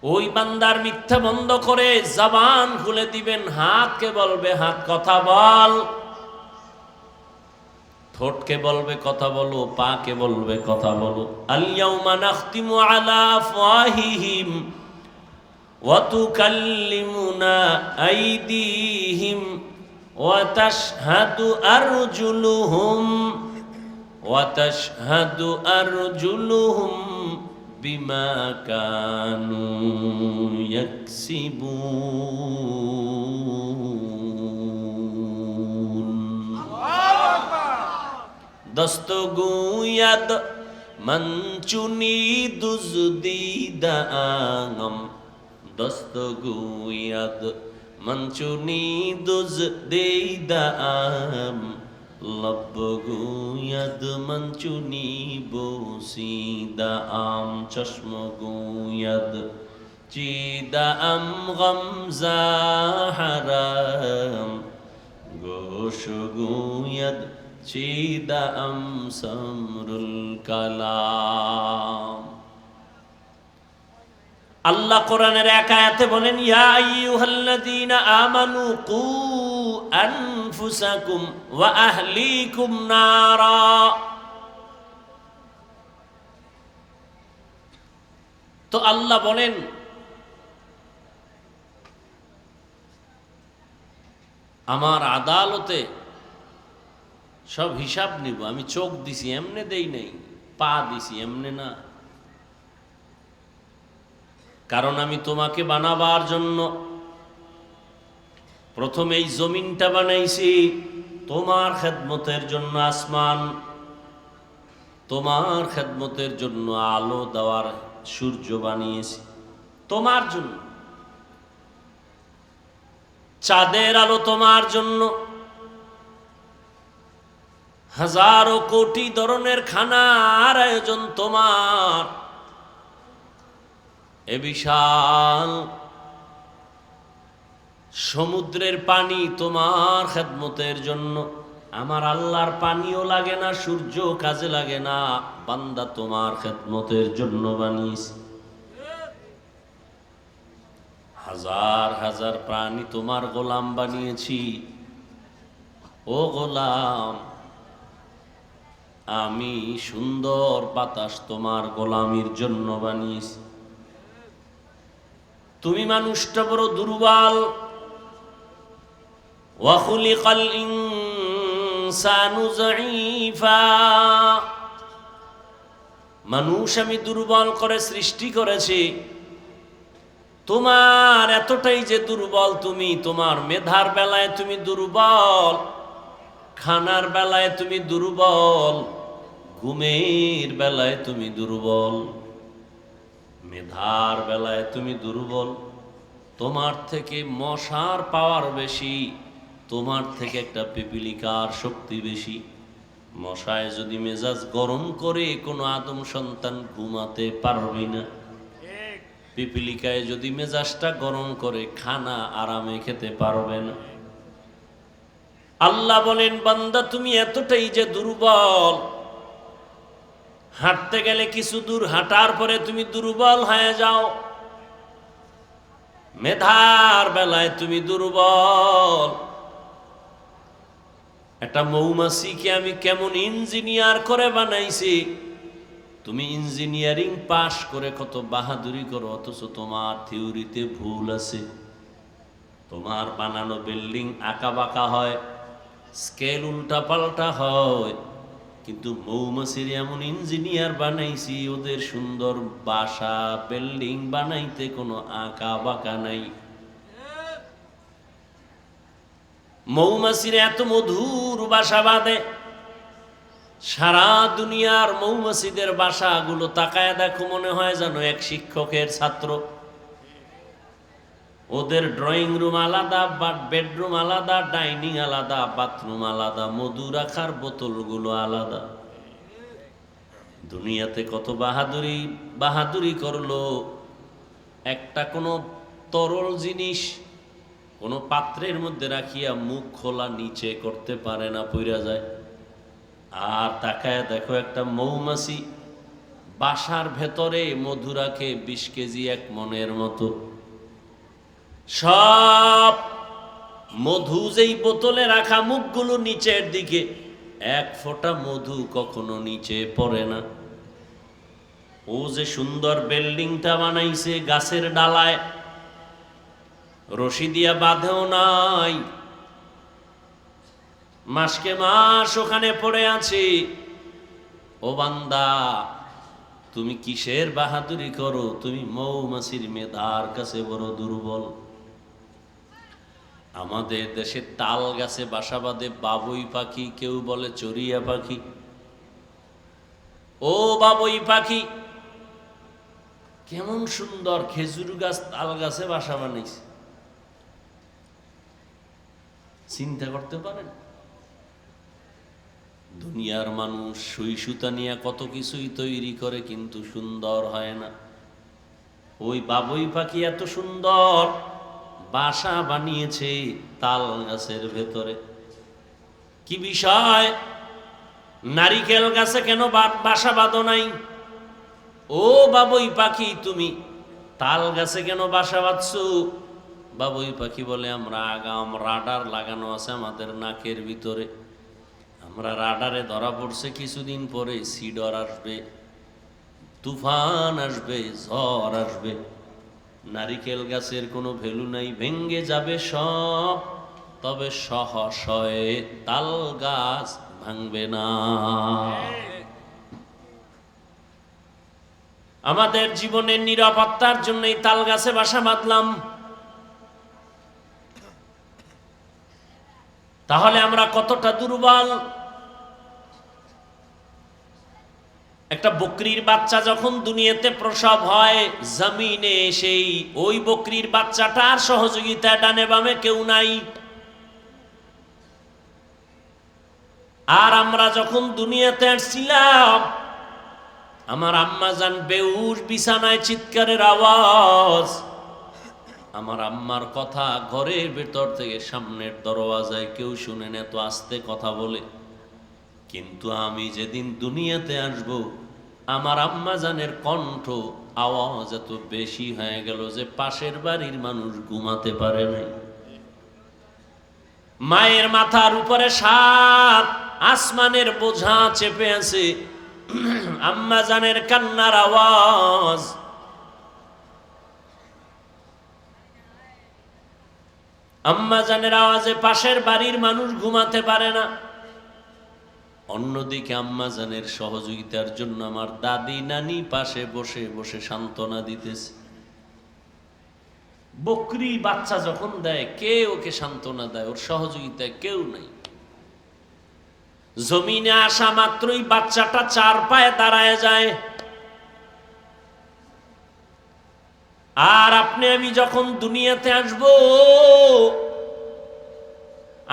ওই বান্দার মিথ্যা বন্ধ করে জবান খুলে দিবেন। হাতকে বলবে হাত কথা বল, ঠোঁটকে বলবে কথা বলো, পাকে বলবে কথা বলো। আল ইয়াউমা নাখতিমু আলা আফওয়াহিহিম ওয়া তুকাল্লিমুনা আইদিহিম ওয়া তাশহাদু আরজুলুহুম বিমা কানু ইয়াকসিবুন। দস্তগুয়াদ মঞ্চুনি দুজদিদাম, দস্তগুয়াদ মঞ্চুনি দুজদিদাম, লব্বগুয়াদ মঞ্চুনি বসিদাম, চশমগুয়াদ চিদাম গমজাহারাম, গোশগুয়াদ চিদাম সমরুল কালাম। আল্লাহ কোরআনের এক আয়াতে বলেন ইয়া আইয়ুহাল্লাযীনা আমানু কু আনফুসাকুম ওয়া আহলিকুম নারা। তো আল্লাহ বলেন আমার আদালতে সব হিসাব নিব। আমি চোখ দিছি এমনে দেই নাই, পা দিছি এমনে না। কারণ আমি তোমাকে বানাবার জন্য প্রথমে এই জমিনটা বানাইছি, তোমার খেদমতের জন্য আসমান, তোমার খেদমতের জন্য আলো দেওয়ার সূর্য বানিয়েছি তোমার জন্য, চাঁদের আলো তোমার জন্য, হাজারো কোটি ধরনের খানার আয়োজন তোমার। এ বিশাল সমুদ্রের পানি তোমার খেদমতের জন্য। আমার আল্লাহর পানিও লাগে না, সূর্য কাজে লাগে না, বান্দা তোমার খেদমতের জন্য বানিয়েছি। হাজার হাজার প্রাণী তোমার গোলাম বানিয়েছি। ও গোলাম, আমি সুন্দর বাতাস তোমার গোলামির জন্য বানিয়েছি। তুমি মানুষটা বড় দুর্বল। ওয়া খুলিকাল ইনসানু যায়ীফা, মানুষ আমি দুর্বল করে সৃষ্টি করেছি। তোমার এতটাই যে দুর্বল, তুমি তোমার মেধার বেলায় তুমি দুর্বল, খানার বেলায় তুমি দুর্বল, ঘুমের বেলায় তুমি দুর্বল, মেধার বেলায় তুমি দুর্বল। তোমার থেকে মশার পাওয়ার বেশি, তোমার থেকে একটা পিপিলিকার শক্তি বেশি। মশায় যদি মেজাজ গরম করে কোনো আদম সন্তান ঘুমাতে পারবে না। পিপিলিকায় যদি মেজাজটা গরম করে খানা আরামে খেতে পারবে না। আল্লাহ বলেন, বান্দা তুমি এতটাই যে দুর্বল, হাঁটতে গেলে কিছু দূর হাঁটার পরে তুমি দুর্বল হয়ে যাও। মেধার বেলায় তুমি দুর্বল। একটা মৌমাছিকে আমি কেমন ইঞ্জিনিয়ার করে বানাইছি, তুমি ইঞ্জিনিয়ারিং পাশ করে কত বাহাদুরি করো, অথচ তোমার থিওরিতে ভুল আছে। তোমার বানানো বিল্ডিং আঁকা বাঁকা হয়, স্কেল উল্টা পাল্টা হয়, কিন্তু মৌমাছির এমন ইঞ্জিনিয়ার বানাইছি, ওদের সুন্দর বাসা বিল্ডিং বানাইতে কোনো আঁকা বাঁকা নাই। মৌমাছির এত মধুর বাসা বাঁধে, সারা দুনিয়ার মৌমাছিদের বাসাগুলো তাকায় দেখো, মনে হয় যেন এক শিক্ষকের ছাত্র। ওদের ড্রয়িং রুম আলাদা, বেডরুম আলাদা, ডাইনিং আলাদা, বাথরুম আলাদা, মধু রাখার বোতলগুলো আলাদা। দুনিয়াতে কত বাহাদুরি বাহাদুরি করলো, একটা কোনো তরল জিনিস কোনো পাত্রের মধ্যে রাখিয়া মুখ খোলা নিচে করতে পারে না, পইরা যায়। আর তাকায় দেখো একটা মৌমাছি বাসার ভেতরে মধু রাখে 20 কেজি, 1 মনের মতো। সব মধু যেই বোতলে রাখা, মুখগুলো নিচের দিকে, 1 ফোঁটা মধু কখনো নিচে পড়ে না। ও যে সুন্দর বিল্ডিংটা বানাইছে গাছের ডালায়, রশি দিয়া বাঁধেও নাই, মাসকে মাস ওখানে পড়ে আছে। ও বান্দা, তুমি কিসের বাহাদুরি করো? তুমি মৌমাছির মেধার কাছে বড় দুর্বল। আমাদের দেশে তাল গাছে বাসা বাঁধে বাবুই পাখি, কেউ বলে চড়িয়া পাখি। ও বাবুই পাখি, কেমন সুন্দর খেজুর গাছ তাল গাছে বাসা বানাইছে, চিন্তা করতে পারেন? দুনিয়ার মানুষ সুই সুতা নিয়ে কত কিছুই তৈরি করে, কিন্তু সুন্দর হয় না। ওই বাবুই পাখি এত সুন্দর বাসা বানিয়েছে তাল গাছের ভেতরে। কি বিষয়? নারিকেল গাছে কেন বাসা বাঁধো নাই? ও বাবুই পাখি, তুমি তাল গাছে কেন বাসা বাঁধছো? বাবুই পাখি বলে, আমরা আগাম রাডার লাগানো আছে আমাদের নাকের ভিতরে, আমরা রাডারে ধরা পড়ছে, কিছুদিন পরে সিডর আসবে, তুফান আসবে, ঝড় আসবে। নারিকেল গাছের কোনো ভ্যালু নাই, ভেঙ্গে যাবে সব, তবে সহসয়ে তাল গাছ ভাঙবে না। আমাদের জীবনের নিরাপত্তার জন্য এই তাল গাছে বাসা বাঁধলাম। তাহলে আমরা কতটা দুর্বল! একটা বকরির বাচ্চা যখন দুনিয়াতে প্রসব হয়, জমিনে সেই ওই বকরির বাচ্চাটার সহযোগিতা ডানে বামে কেউ নাই। আর আমরা যখন দুনিয়াতে আসছিলাম, আমার আম্মা জান বেহুশ, বিছানায় চিৎকারের আওয়াজ। আমার আম্মার কথা ঘরের ভেতর থেকে সামনের দরওয়াজায় কেউ শুনে না, তো আস্তে কথা বলে। কিন্তু আমি যেদিন দুনিয়াতে আসব, আমার আম্মা জানের কণ্ঠ আওয়াজ এত বেশি হয়ে গেল যে পাশের বাড়ির মানুষ ঘুমাতে পারে নাই। মায়ের মাথার উপরে 7 আসমানের বোঝা চেপে আছে, আম্মা জানের কান্নার আওয়াজ। আম্মা জানের আওয়াজে পাশের বাড়ির মানুষ ঘুমাতে পারে না। অন্যদিকে আম্মা জানের সহযোগিতার জন্য আমার দাদি নানি পাশে বসে বসে সান্ত্বনা দিতেছে। বকরি বাচ্চা যখন দেয়, কে ওকে সান্ত্বনা দেয়? ওর সহযোগিতায় কেউ নাই। জমিনে আসা মাত্রই বাচ্চাটা 4 পায়ে দাঁড়ায় যায়। আর আপনি আমি যখন দুনিয়াতে আসব,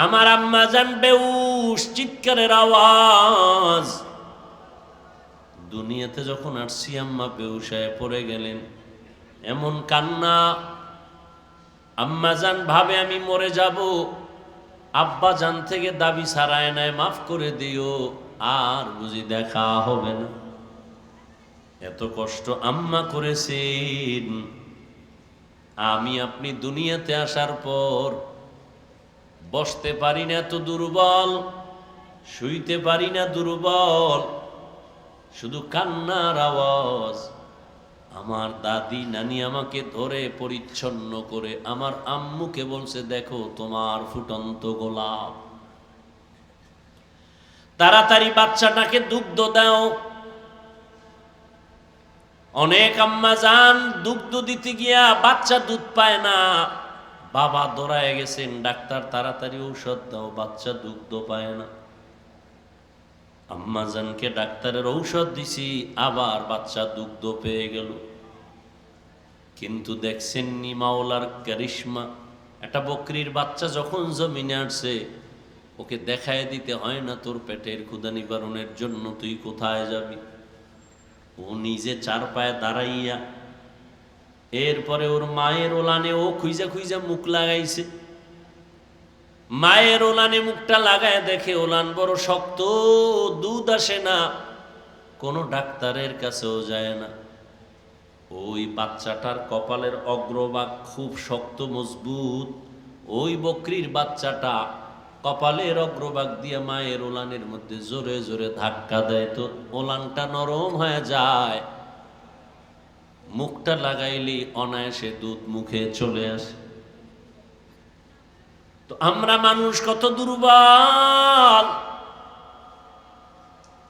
আমার আম্মা জান বেহুশ, চিৎকারের আওয়াজ। দুনিয়াতে যখন আসছি আম্মা বেহুশ হয়ে পড়ে গেলেন। এমন কান্না, আম্মা জান ভাবে আমি মরে যাব, আব্বা জান থেকে দাবি ছাড়ায় নেয়, মাফ করে দিও, আর বুঝি দেখা হবে না। এত কষ্ট আম্মা করেছেন। আমি আপনি দুনিয়াতে আসার পর বসতে পারি না, এত দুর্বল, শুইতে পারি না, দুর্বল, শুধু কান্নার আওয়াজ। আমার দাদি নানি আমাকে ধরে পরিচ্ছন্ন করে আমার আম্মুকে বলছে, দেখো তোমার ফুটন্ত গোলাপ, তাড়াতাড়ি বাচ্চাটাকে দুগ্ধ দাও। অনেক আম্মা জান দুগ্ধ দিতে গিয়া বাচ্চা দুধ পায় না, বাবা দৌড়ায় গেছেন, ডাক্তার তাড়াতাড়ি ঔষধ দাও, বাচ্চা দুগ্ধ পায় না। আম্মা জানকে ডাক্তারের ঔষধ দিছি, আবার বাচ্চা দুগ্ধ পেয়ে গেল। কিন্তু দেখছেননি মাওলার কারিশমা, একটা বকরির বাচ্চা যখন জমিনে আসছে, ওকে দেখায় দিতে হয় না তোর পেটের ক্ষুধা নিবারণের জন্য তুই কোথায় যাবি। ও নিজে 4 পায়ে দাঁড়াইয়া, এরপরে ওর মায়ের ওলানে ও খুঁজা খুঁজা মুখ লাগাইছে। মায়ের ওলানে মুখটা লাগায় দেখে ওলান বড় শক্ত, দুধ আসে না, কোনো ডাক্তারের কাছেও যায় না। ওই বাচ্চাটার কপালের অগ্রভাগ খুব শক্ত মজবুত। ওই বকরির বাচ্চাটা কপালের অগ্রভাগ দিয়ে মায়ের ওলানের মধ্যে জোরে জোরে ধাক্কা দেয়, তো ওলানটা নরম হয়ে যায়। মুখটা লাগাইলি অনায়াসে দুধ মুখে চলে আসে। তো আমরা মানুষ কত দুর্বল।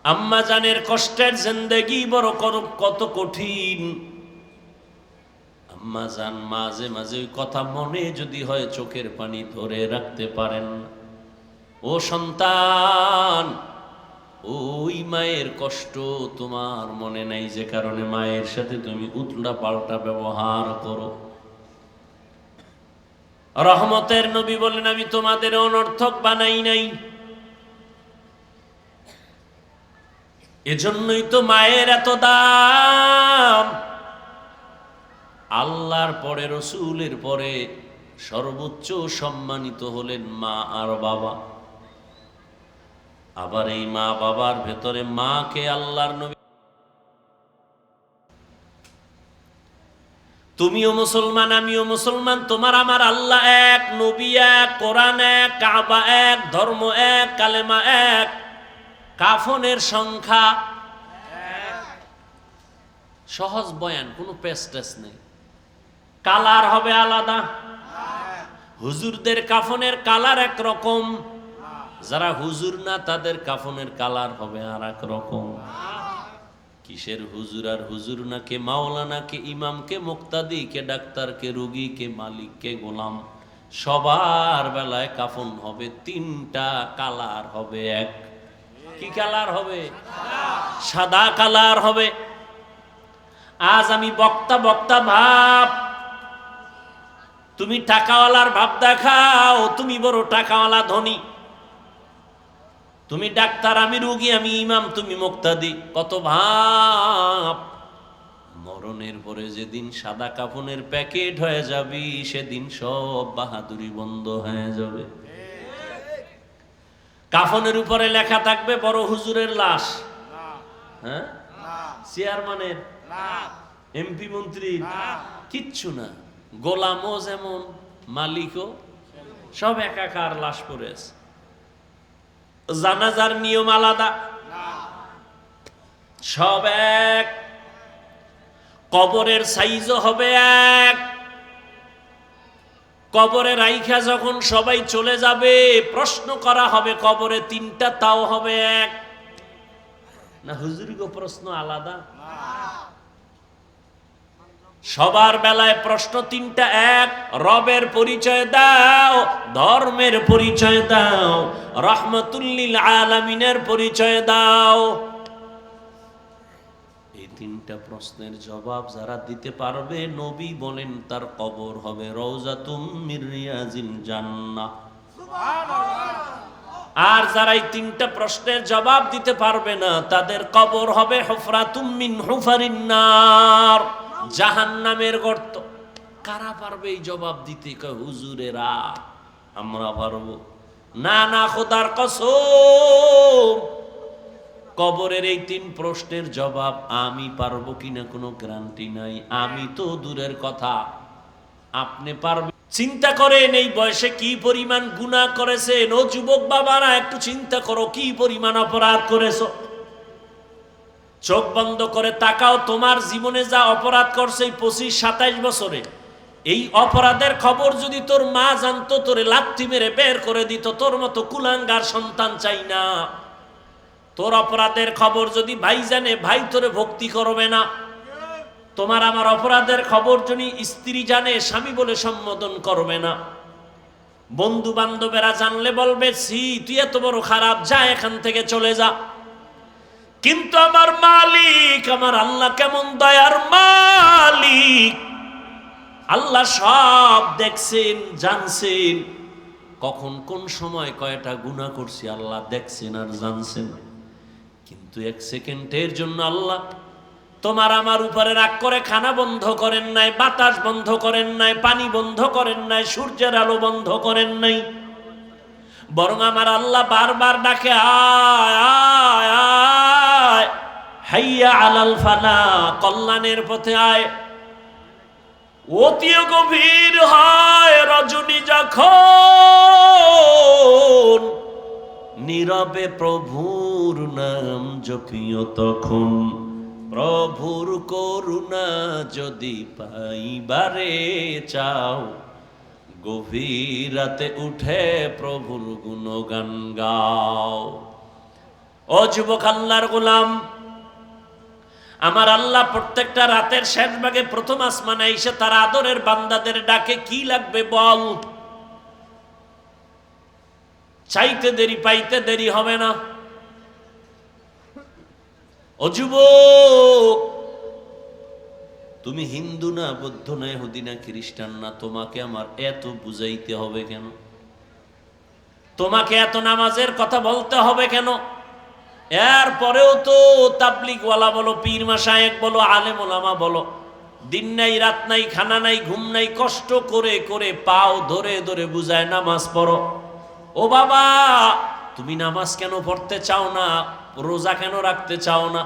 আম্মা জানের কষ্টের জিন্দেগি বড় কত কঠিন। আম্মা জান মাঝে মাঝে ওই কথা মনে যদি হয় চোখের পানি ধরে রাখতে পারেন না। ও সন্তান, ওই মায়ের কষ্ট তোমার মনে নাই, যে কারণে মায়ের সাথে তুমি উল্টা পাল্টা ব্যবহার করো। রহমতের নবী বলেন, আমি তোমাদের অনর্থক বানাই নাই। এজন্যই তো মায়ের এত দাম। আল্লাহর পরে, রসুলের পরে সর্বোচ্চ সম্মানিত হলেন মা আর বাবা। আবার এই মা বাবার ভেতরে মাকে আল্লাহর নবী, তুমিও মুসলমান আমিও মুসলমান, তোমার আমার আল্লাহ এক, নবী এক, কোরআন এক, কাবা এক, ধর্ম এক, কালেমা এক, কাফনের সংখ্যা সহজ বয়ান, কোনো পেস্টেস নেই। কালার হবে আলাদা, হুজুরদের কাফনের কালার এক রকম, যারা হুজুর না তাদের কাফনের কালার হবে আর এক রকম। কিসের হুজুর আর হুজুর না, কে মাওলানা, কে ইমাম, কে মুক্তাদি, কে ডাক্তার, কে রোগী, কে মালিক, কে গোলাম, সবার বেলায় কাফন হবে 3টা, কালার হবে এক। কি কালার হবে? সাদা কালার হবে। আজ আমি বক্তা বক্তা ভাব, তুমি টাকাওয়ালার ভাব দেখাও, তুমি বড় টাকাওয়ালা ধনী। তুমি ডাক্তার, আমি রোগী, আমি ইমাম, তুমি মুক্তাদি। কত ভাব। মরণের পরে যেদিন সাদা কাফনের প্যাকেট হয়ে যাবি, সেদিন সব বাহাদুরি বন্ধ হয়ে যাবে। কাফনের উপরে লেখা থাকবে বড় হুজুরের লাশ, হ্যাঁ, চেয়ারম্যানের, এমপি মন্ত্রীর, কিচ্ছু না। গোলামও যেমন, মালিকও, সব একাকার লাশ পড়ে আছে। জানাজার নিয়ম আলাদা, সব এক। কবরের সাইজও হবে এক। কবরে রাইখা যখন সবাই চলে যাবে, প্রশ্ন করা হবে কবরে তিনটা, তাও হবে এক। না হুজুরিগো প্রশ্ন আলাদা? সবার বেলায় প্রশ্ন তিনটা এক। রবের পরিচয় দাও, ধর্মের পরিচয় দাও, রহমাতুল্লিল আলামিনের পরিচয় দাও। এই তিনটা প্রশ্নের জবাব যারা দিতে পারবে, নবী বলেন তার কবর হবে রওজাতুম মির রিয়াজিল জান্নাহ। আর যারা এই তিনটা প্রশ্নের জবাব দিতে পারবে না, তাদের কবর হবে হুফরাতুম মিন হুফারিন নার, জাহান্নামের গর্ত। কারা পারবে এই জবাব দিতে? কয় হুজুরেরা। আমরা পারবো না? না, খোদার কসম, কবরের এই তিন প্রশ্নের জবাব আমি পারবো কিনা কোনো গ্যারান্টি নাই। আমি তো দূরের কথা, আপনি পারবেন? চিন্তা করেন এই বয়সে কি পরিমাণ গুনাহ করেছেন। ও যুবক বাবারা, একটু চিন্তা করো কি পরিমাণ অপরাধ করেছো। চোখ বন্ধ করে তাকাও, তোমার জীবনে যা অপরাধ করছে এই 25-27 বছরে, এই অপরাধের খবর যদি তোর মা জানতো, তোরে লাথি মেরে বের করে দিত। তোর মতো কুলাঙ্গার সন্তান চাই না। তোর অপরাধের খবর যদি ভাই জানে, ভাই তোরে ভক্তি করবে না। তোমার আমার অপরাধের খবর যদি স্ত্রী জানে, স্বামী বলে সম্বোধন করবে না। বন্ধু বান্ধবেরা জানলে বলবে, ছি তুই এত বড় খারাপ, যা এখান থেকে চলে যা। কিন্তু আমার মালিক, আমার আল্লাহ কেমন দয়ার মালিক। আল্লাহ সব দেখছেন, জানছেন। কখন কোন সময় কয়টা গুনাহ করছি আল্লাহ দেখছেন আর জানছেন। কিন্তু এক সেকেন্ডের জন্য আল্লাহ তোমার আমার উপরে রাগ করে খানা বন্ধ করেন নাই, বাতাস বন্ধ করেন নাই, পানি বন্ধ করেন নাই, সূর্যের আলো বন্ধ করেন নাই। বরং আমার আল্লাহ বারবার ডাকে, আয় আয় আয়, হাইয়া আলাল ফালা, কল্যাণের পথে আয়। অতি গভীর হয় রজনী যখন, নীরবে প্রভুর নাম জপিও তখন। প্রভুর করুণা যদি পাইবারে চাও, গভীর রাতে উঠে প্রভুর গুণগান গাও। ও যুবক আল্লাহর গোলাম, আমার আল্লাহ প্রত্যেকটা রাতের শেষ ভাগে প্রথম আসমানে এসে তার আদরের বান্দাদের ডাকে, কি লাগবে বল। চাইতে দেরি পাইতে দেরি হবে না। ও যুবক, তুমি হিন্দু না, বৌদ্ধ না, ইহুদি না, খ্রিস্টান না, তোমাকে আমার এত বুঝাইতে হবে কেন? তোমাকে এত নামাজের কথা বলতে হবে কেন? এরপরেও তো তাবলিগওয়ালা বলো, পীর মাশায়েখ বলো, আলেম ওলামা বলো, দিন নাই রাত নাই, খানা নাই ঘুম নাই, কষ্ট করে করে পাও ধরে ধরে বুঝায় নামাজ পড়ো। ও বাবা, তুমি নামাজ কেন পড়তে চাও না? রোজা কেন রাখতে চাও না?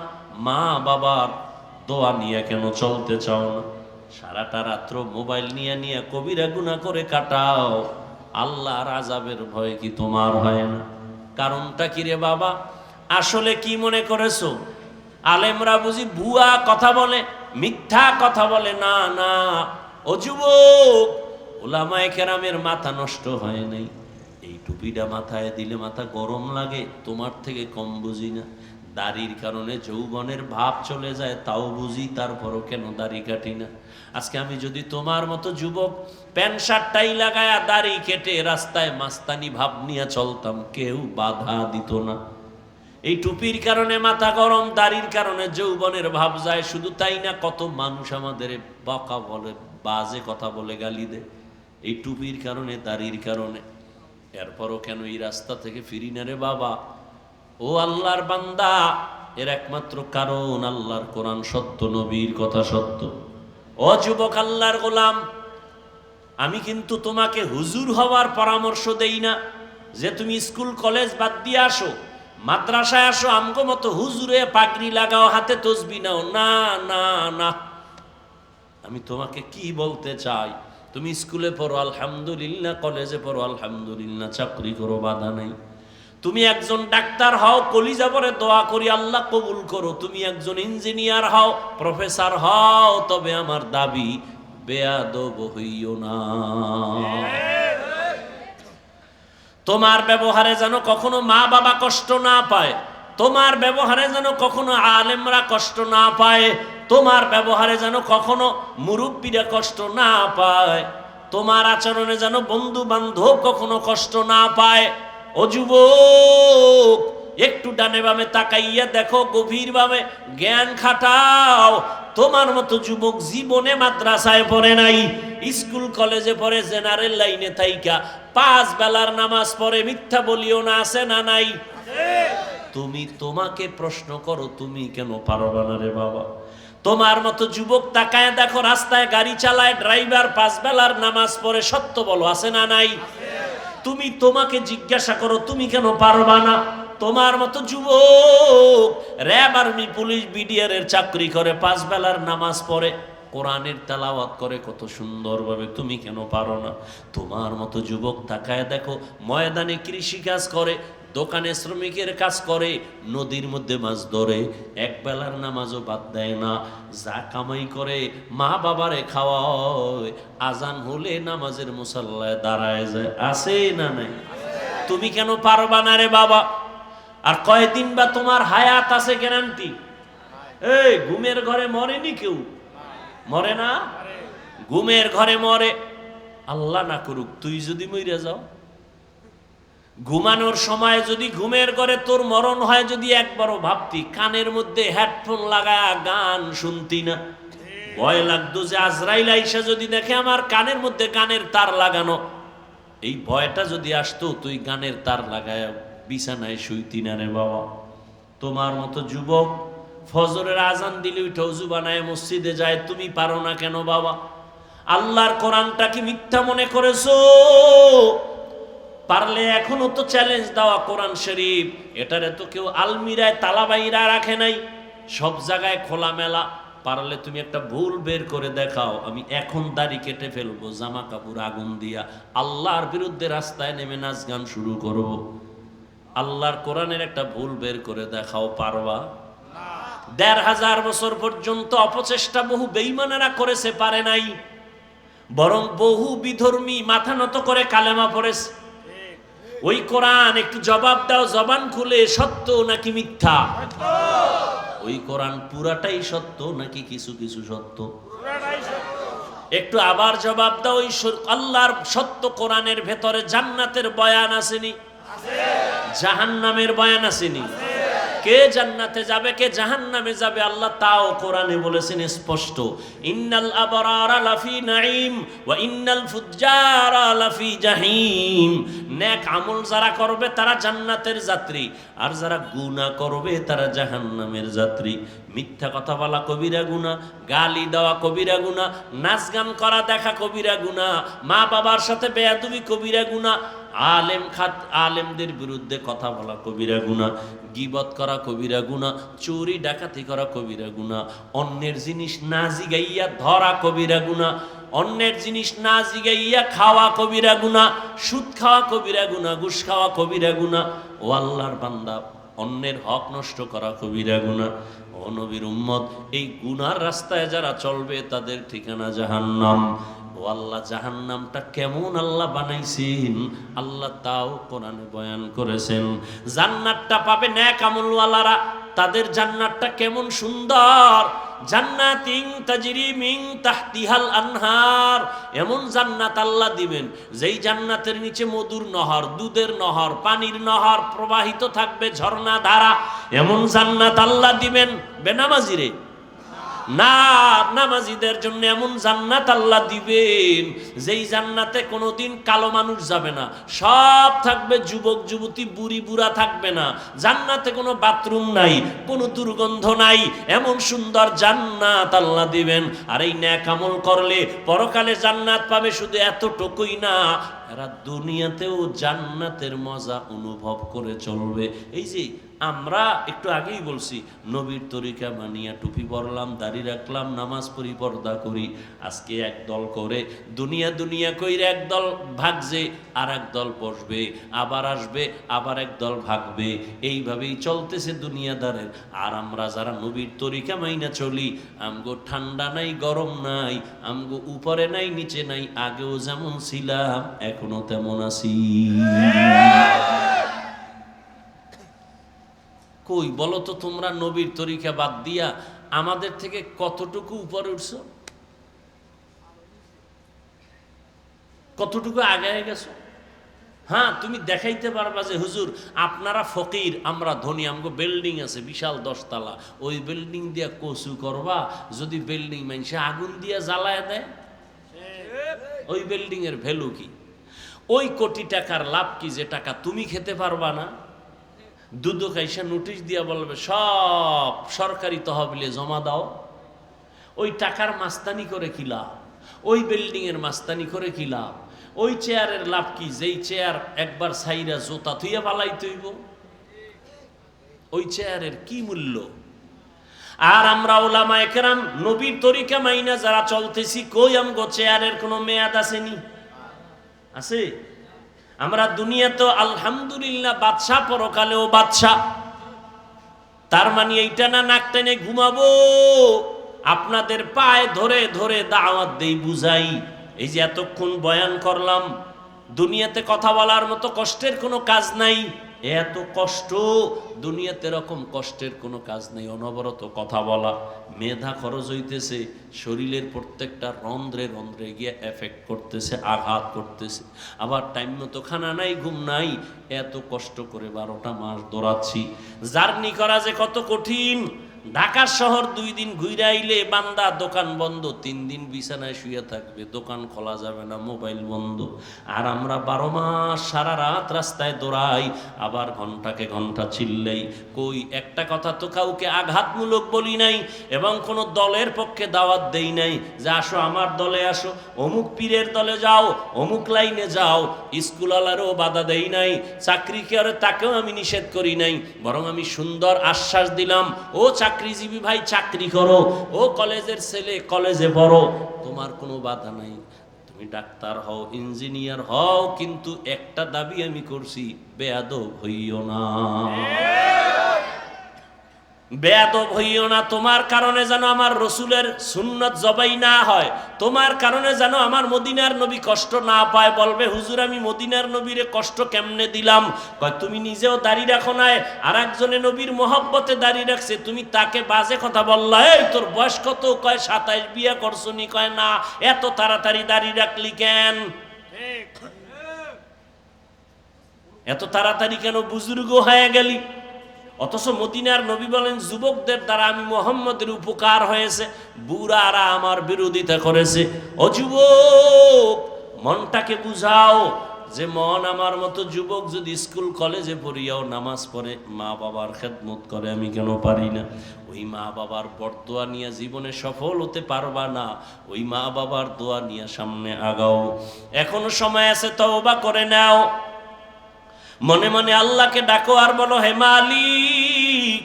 মা বাবার দোয়া নিয়ে কেন চলতে চাও না? সারাটা রাত্র মোবাইল নিয়ে নিয়ে কবিরা গুনাহ করে কাটাও। আল্লাহর আযাবের ভয় কি তোমার হয় না? কারণটা কি রে বাবা? আসলে কি মনে করেছো আলেমরা বুঝি ভুয়া কথা বলে, মিথ্যা কথা বলে? না না, ও যুবক, উলামায়ে কেরামের মাথা নষ্ট হয় নাই। এই টুপিটা মাথায় দিলে মাথা গরম লাগে, তোমার থেকে কম বুঝি না। দাড়ির কারণে যৌবনের ভাব চলে যায়, তাও বুঝি, তারপরও কেন দাড়ি কাটি না? আজকে আমি যদি তোমার মতো যুবক প্যান্ট শার্টটাই লাগায়া দাড়ি কেটে রাস্তায় মাস্তানি ভাব নিয়ে চলতাম, কেউ বাধা দিত না। এই টুপির কারণে মাথা গরম, দাড়ির কারণে যৌবনের ভাব যায়। শুধু তাই না, কত মানুষ আমাদের বকা বলে, বাজে কথা বলে, গালি দেয় এই টুপির কারণে, দাড়ির কারণে। এরপরও কেন এই রাস্তা থেকে ফিরি না রে বাবা? ও আল্লাহর বান্দা, এর একমাত্র কারণ আল্লাহর কোরআন সত্য, নবীর কথা সত্য। ও যুবক, আল্লাহর গোলাম, আমি কিন্তু তোমাকে হুজুর হওয়ার পরামর্শ দেই না যে তুমি স্কুল কলেজ বাদ দিয়ে আসো, মাদ্রাসায় আসো, আমগো মতো হুজুরে পাগড়ি লাগাও, হাতে তসবি নাও। না না না, আমি তোমাকে কি বলতে চাই, তুমি স্কুলে পড়ো আলহামদুলিল্লাহ, কলেজে পড়ো আলহামদুলিল্লাহ, চাকরি করো, বাধা নাই। তুমি একজন ডাক্তার হও, কলিজা পরে দোয়া করি আল্লাহ কবুল করো। তুমি একজন ইঞ্জিনিয়ার হও, প্রফেসর হও, তবে আমার দাবি বেয়াদব হইও না। তোমার ব্যবহারে যেন কখনো মা বাবা কষ্ট না পায়, তোমার ব্যবহারে যেন কখনো আলেমরা কষ্ট না পায়, তোমার ব্যবহারে যেন কখনো মুরব্বীরা কষ্ট না পায়, তোমার আচরণে যেন বন্ধু বান্ধব কখনো কষ্ট না পায়। ও যুবক, একটু ডানে বামে তাকাইয়া দেখো, গভীরভাবে জ্ঞান খাটাও। তোমার মতো যুবক জীবনে মাদ্রাসায় পড়ে নাই, স্কুল কলেজে পড়ে, জেনারেল লাইনে থাইকা 5 বেলার নামাজ পড়ে, মিথ্যা বলিও না, আছে না নাই? তুমি তোমাকে প্রশ্ন করো, তুমি কেন পারবা না রে বাবা? তোমার মতো যুবক তাকায় দেখো, রাস্তায় গাড়ি চালায়, ড্রাইভার 5 বেলার নামাজ পড়ে, সত্য বলো, আছে না নাই? তুমি তোমাকে জিজ্ঞাসা করো, তুমি কেন পারবা না? তোমার মতো যুবক র‍্যাব, আর্মি, পুলিশ, বিডিআর এর চাকরি করে, 5 বেলার নামাজ পড়ে, কোরআনের তেলাওয়াত করে কত সুন্দরভাবে, তুমি কেন পারো না? তোমার মতো যুবক তাকায় দেখো, ময়দানে কৃষি কাজ করে, দোকানে শ্রমিকের কাজ করে, নদীর মধ্যে মাছ ধরে, 1 বেলার নামাজও বাদ দেয় না, যা কামাই করে মা বাবারে খাওয়ায়, আজান হলে নামাজের মুসাল্লায় দাঁড়ায় যায়, আছে না নাই? তুমি কেন পারবা না রে বাবা? আর কয়দিন বা তোমার হায়াত আছে গ্যারান্টি? এই ঘুমের ঘরে মরেনি কেউ? মরে না? ঘুমের ঘরে মরে। আল্লাহ না করুক তুই যদি মইরা যাও, ঘুমানোর সময় যদি ঘুমের ঘরে তোর মরণ হয়, যদি একবারও ভাবতি, কানের মধ্যে হেডফোন লাগায় গান শুনতি না? ভয় লাগতো যে আজরাইল আইসা যদি দেখে আমার কানের মধ্যে গানের তার লাগানো, এই ভয়টা যদি আসতো, তুই গানের তার লাগায় বিছানায় শুইতি না রে বাবা? তোমার মতো যুবক ফজরের আজান দিলে উঠে ওযু বানায় মসজিদে যায়, তুমি পারো না কেন বাবা? আল্লাহর কোরআনটা কি মিথ্যা মনে করেছো? পারলে এখনো তো চ্যালেঞ্জ দেওয়া, কোরআন শরীফ এটারে তো কেউ আলমিরায় তালা বাইরা রাখে নাই, সব জায়গায় খোলা মেলা। পারলে তুমি একটা ভুল বের করে দেখাও, আমি এখন দাড়ি কেটে ফেলবো, জামা কাপড় আগুন দিয়া আল্লাহর বিরুদ্ধে রাস্তায় নেমে নাচ গান শুরু করব। আল্লাহর কোরআনের একটা ভুল বের করে দেখাও, পারবা? ১৫০০ বছর পর্যন্ত অপচেষ্টা বহু বেঈমানেরা করেছে, পারে নাই। বরং বহু বিধর্মী মাথা নত করে কালেমা পড়েছে। ওই কোরআন একটু জবাব দাও, জবান খুলে, সত্য নাকি মিথ্যা? ওই কোরআন পুরাটাই সত্য নাকি কিছু কিছু সত্য? একটু আবার জবাব দাও, ওই আল্লাহর সত্য কোরআনের ভেতরে জান্নাতের বয়ান আসেনি? জাহান্নামের বয়ান আসেনি? কে জান্নাতে যাবে, কে জাহান্নামে যাবে, আল্লাহ তাও কোরআনে বলেছেন স্পষ্ট, ইন্নাল আবরারা লাফি নাঈম ওয়া ইন্নাল ফুজ্জারা লাফি জাহিম। নেক আমল যারা করবে তারা জান্নাতের যাত্রী, আর যারা গুনাহ করবে তারা জাহান্নামের যাত্রী। মিথ্যা কথা বলা কবিরা গুনাহ, গালি দেওয়া কবিরা গুনাহ, নাচ গান করা দেখা কবিরা গুনাহ, মা বাবার সাথে বেয়াদবি কবিরা গুনাহ, আলেমদের বিরুদ্ধে কথা বলা কবিরা গুনাহ, গীবত করা কবিরা গুনাহ, চুরি ডাকাতি করা কবিরা গুনাহ, অন্যের জিনিস না জিগাইয়া ধরা কবিরা গুনাহ, অন্যের জিনিস না জিগাইয়া খাওয়া কবিরা গুনাহ, সুদ খাওয়া কবিরা গুনাহ, ঘুষ খাওয়া কবিরা গুনাহ। ও আল্লাহর বান্দা, অন্যের হক নষ্ট করা কবিরা গুনাহ। ও নবীর উম্মত, এই গুনার রাস্তায় যারা চলবে তাদের ঠিকানা জাহান্নাম। ও আল্লাহ, জাহান্নামটা কেমন আল্লাহ বানাইছেন, আল্লাহ তাও কোরআনে বয়ান করেছেন। জান্নাতটা পাবে নেক আমলওয়ালারা, তাদের জান্নাতটা কেমন সুন্দর। জান্নাতিন তাজরি মিন তাহতিহাল আনহার, এমন জান্নাত আল্লাহ দিবেন যেই জান্নাতের নিচে মধুর নহর, দুধের নহর, পানির নহর প্রবাহিত থাকবে, ঝর্ণা ধারা। এমন জান্নাত আল্লাহ দিবেন। বেনামাজিরে না, নামাজিদের জন্য এমন জান্নাত আল্লাহ দিবেন যেই জান্নাতে কোনোদিন কালো মানুষ যাবে না, সব থাকবে যুবক যুবতী, বুড়ি বুড়া থাকবে না। জান্নাতে কোনো বাথরুম নাই, কোনো দুর্গন্ধ নাই, এমন সুন্দর জান্নাত আল্লাহ দিবেন। আর এই নেক আমল করলে পরকালে জান্নাত পাবে। শুধু এতটুকুই না, এরা দুনিয়াতেও জান্নাতের মজা অনুভব করে চলবে। এই যে আমরা একটু আগেই বলছি, নবীর তরিকা মানিয়া টুপি পরলাম, দাড়ি রাখলাম, নামাজ পড়ি, পর্দা করি। আজকে একদল করে দুনিয়া দুনিয়া কইরে একদল ভাগছে, আর একদল বসবে, আবার আসবে, আবার একদল ভাগবে। এইভাবেই চলতেছে দুনিয়াদারের। আর আমরা যারা নবীর তরিকা মাইনা চলি, আমগো ঠান্ডা নাই, গরম নাই, আমগো উপরে নাই, নিচে নাই, আগেও যেমন ছিলাম এখনো তেমন আছি। কই বলো তো, তোমরা নবীর তরিকা বাদ দিয়া আমাদের থেকে কতটুকু উপরে উঠছো, কতটুকু আগায় গেছো? হ্যাঁ, তুমি দেখাইতে পারবা যে হুজুর আপনারা ফকির, আমরা ধনী, আমগো বিল্ডিং আছে বিশাল 10 তলা, ওই বিল্ডিং দিয়া কচু করবা। যদি বিল্ডিং মানুষে আগুন দিয়া জ্বালায় দেয়, ওই বিল্ডিং এর ভ্যালু কি? ওই কোটি টাকার লাভ কি যে টাকা তুমি খেতে পারবা না? দুদু খাইসা নোটিশ দিয়া বলবে সব সরকারি তহবিলে জমা দাও। ওই টাকার মাস্তানি করে কি লাভ? ওই বিল্ডিং এর মাস্তানি করে কি লাভ? ওই চেয়ারের লাভ কি? যেই চেয়ার একবার ছাইরা জোতা থুইয়া পালাইতে হইব, ওই চেয়ারের কি মূল্য? আর আমরা ওলামায়ে কেরাম নবীর তরিকা মাইনা যারা চলতেছি, কই আমগো চেয়ারের কোনো মেয়াদ আসেনি? আছে? আমরা দুনিয়া তো আলহামদুলিল্লাহ বাদশা, পরকালেও বাদশা। তার মানে এইটা না নাক টেনে ঘুমাবো, আপনাদের পায়ে ধরে ধরে দাওয়াত দেই, বুঝাই। এই যে এতক্ষণ বয়ান করলাম, দুনিয়াতে কথা বলার মতো কষ্টের কোনো কাজ নাই। এত কষ্ট দুনিয়াতে, এরকম কষ্টের কোনো কাজ নেই। অনবরত কথা বলা, মেধা খরচ হইতেছে, শরীরের প্রত্যেকটা রন্ধ্রে রন্ধ্রে গিয়ে এফেক্ট করতেছে, আঘাত করতেছে। আবার টাইম মতো খানা নাই, ঘুম নাই, এত কষ্ট করে 12টা মাস দৌড়াচ্ছি। জার্নি করা যে কত কঠিন। ঢাকা শহর 2 দিন ঘুরে আইলে বান্দা দোকান বন্ধ, 3 দিন বিছানায় শুয়ে থাকবে, দোকান খোলা যাবে না, মোবাইল বন্ধ। আর আমরা 12 মাস সারা রাত রাস্তায় দৌড়াই, আবার ঘন্টাকে ঘন্টা চিল্লাই। কই একটা কথা তো কাউকে আঘাতমূলক বলি নাই, এবং কোনো দলের পক্ষে দাওয়াত দেই নাই যে আসো আমার দলে আসো, অমুক পীরের দলে যাও, অমুক লাইনে যাও। স্কুলওয়ালারও বাধা দেই নাই, চাকরি করে তাকেও আমি নিষেধ করি নাই, বরং আমি সুন্দর আশ্বাস দিলাম, ও চাকরিজীবী ভাই চাকরি করো, ও কলেজের ছেলে কলেজে পড়ো, তোমার কোনো বাধা নাই, তুমি ডাক্তার হও, ইঞ্জিনিয়ার হও, কিন্তু একটা দাবি আমি করছি, বেয়াদব হইও না। বেয়াদব হইও না। তোমার কারণে যেন আমার রসুলের সুন্নত জবাই না হয়, তোমার কারণে যেন আমার মদিনার নবী কষ্ট না পায়। বলবে হুজুর আমি মদিনার নবীরে কষ্ট কেমনে দিলাম? কয় তুমি নিজেও দাড়ি রাখো নাই, আর একজনে নবীর মহব্বতে দাড়ি রাখছে, তুমি তাকে বাজে কথা বললা। এই তোর বয়স কত? কয় 27। বিয়ে করছো নি? কয় না। এত তাড়াতাড়ি দাড়ি রাখলি কেন? এত তাড়াতাড়ি কেন বুজুর্গ হয়ে গেলি? অথচ মদিনার নবী বলেন যুবকদের দ্বারা আমি মুহাম্মদের উপকার হয়েছে, বুড়ারা আমার বিরোধিতা করেছে। ও যুবক, মনটাকে বুঝাও যে মন আমার মতো যুবক যদি স্কুল কলেজে পড়িয়াও নামাজ পড়ে, মা বাবার খেদমত করে, আমি কেন পারি না? ওই মা বাবার বরদোয়া নিয়ে জীবনে সফল হতে পারবা না, ওই মা বাবার দোয়া নিয়ে সামনে আগাও। এখনো সময় আছে, তওবা করে নাও। মনে মনে আল্লাহকে ডাকো আর বলো, হে মালিক,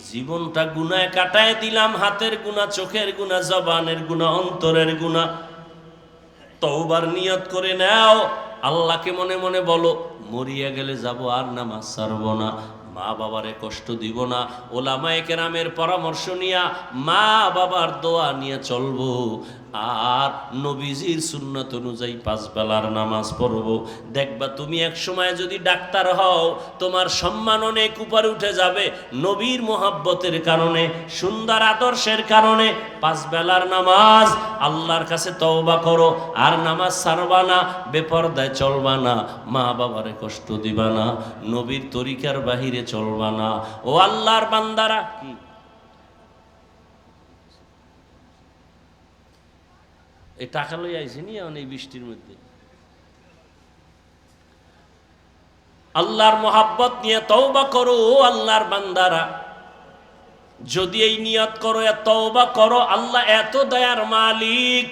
জীবনটা গুনায় কাটায় দিলাম, হাতের গুনাহ, চোখের গুনাহ, জবানের গুনাহ, অন্তরের গুনাহ। তওবার নিয়ত করে নাও। আল্লাহকে মনে মনে বলো, মরিয়া গেলে যাব, আর নামাজ ছাড়বো না, মা বাবারে কষ্ট দিব না, ওলামায়ে কেরামের পরামর্শ নিয়া, মা বাবার দোয়া নিয়ে চলবো। আর নবীজির সুন্নাত অনুযায়ী 5 বেলার নামাজ পড়বো। দেখবা তুমি এক সময় যদি ডাক্তার হও, তোমার সম্মান অনেক উপরে উঠে যাবে নবীর মোহাব্বতের কারণে, সুন্দর আদর্শের কারণে। 5 বেলার নামাজ, আল্লাহর কাছে তওবা করো, আর নামাজ ছাড়বা না, বেপরদায় চলবা না, মা বাবারে কষ্ট দিবা না, নবীর তরিকার বাহিরে চলবা না। ও আল্লাহর বান্দারা, কি এই টাকা লই আইছে নি এই বৃষ্টির মধ্যে? আল্লাহর মোহাব্বত নিয়ে তওবা করো আল্লাহর বান্দারা। যদি এই নিয়ত করো, তওবা করো, আল্লাহ এত দয়ার মালিক,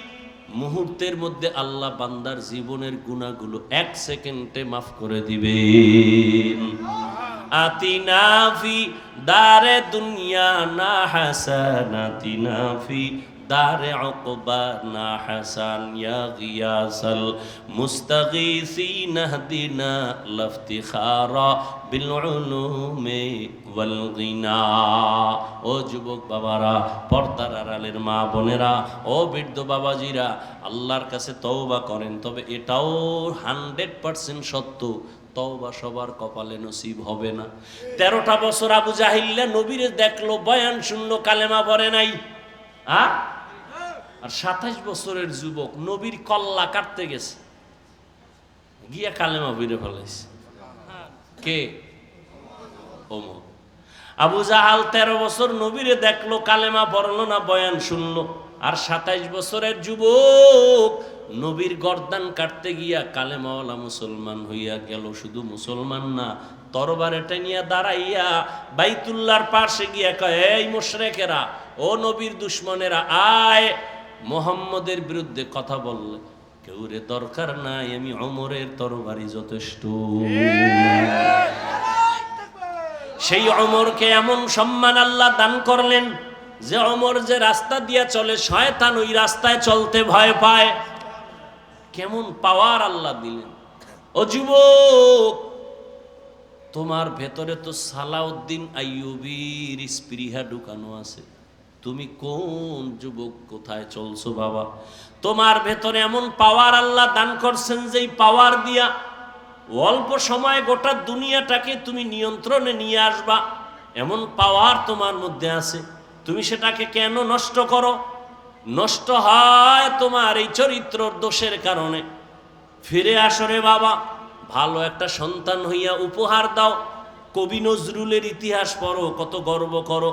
মুহূর্তের মধ্যে আল্লাহ বান্দার জীবনের গুনাহগুলো 1 সেকেন্ডে মাফ করে দিবেন। আতিনা ফি দারে দুনিয়া না হাসানাতিনা ফি দারে উকবা না হাসান ইয়া গিয়াসাল মুস্তাগীসিন হদিনা লাফতিখারা বিল উলুমি ওয়াল গিনা। ও যুবক বাবারা, পর্দার আড়ালের মা বোনেরা, ও বৃদ্ধ বাবাজিরা, আল্লাহর কাছে তওবা করেন। তবে এটাও 100% সত্য, তওবা সবার কপালে নসিব হবে না। 13টা বছর আবু জাহিল্লা নবীরে দেখলো, বয়ান শুনলো, কালেমা পড়ে নাই। আর 27 বছরের যুবক নবীর কল্লা কাটতে গেছে, গিয়া কালেমা পড়ে ফেলাইছে। কে? ওমর। আবু জাহাল 13 বছর নবীরে দেখলো, কালেমা পড়লো না, বয়ান শুনলো। আর 27 বছরের যুবক নবীর গর্দান কাটতে গিয়া কালেমাওয়ালা মুসলমান হইয়া গেল। শুধু মুসলমান না, তরবারে টেনিয়া দাঁড়াইয়া বাইতুল্লাহর পাশে গিয়া কয়, এই মুশরিকেরা, ও নবীর দুশমনেরা, আয় মুহাম্মদের বিরুদ্ধে কথা বললে কেউ রে দরকার নাই, আমি ওমরের তরবারি যথেষ্ট। সেই ওমরকে এমন সম্মান আল্লাহ দান করলেন যে ওমর যে রাস্তা দিয়া চলে, শয়তান ওই রাস্তায় চলতে ভয় পায়। কেমন পাওয়ার আল্লাহ দিলেন। ও যুবক, তোমার ভেতরে তো সালাউদ্দিন আইয়ুবীর স্পৃহা ঢুকানো আছে। তুমি কোন যুবক, কোথায় চলছো বাবা? তোমার ভেতরে এমন পাওয়ার আল্লাহ দান করছেন, যেই পাওয়ার দিয়া অল্প সময়ে গোটা দুনিয়াটাকে তুমি নিয়ন্ত্রণে নিয়ে আসবা, এমন পাওয়ার তোমার মধ্যে আছে। তুমি সেটাকে কেন নষ্ট করো? নষ্ট হয় তোমার এই চরিত্রর দোষের কারণে। ফিরে আসো রে বাবা, ভালো একটা সন্তান হইয়া উপহার দাও। কবি নজরুলের ইতিহাস পড়ো, কত গর্ব করো।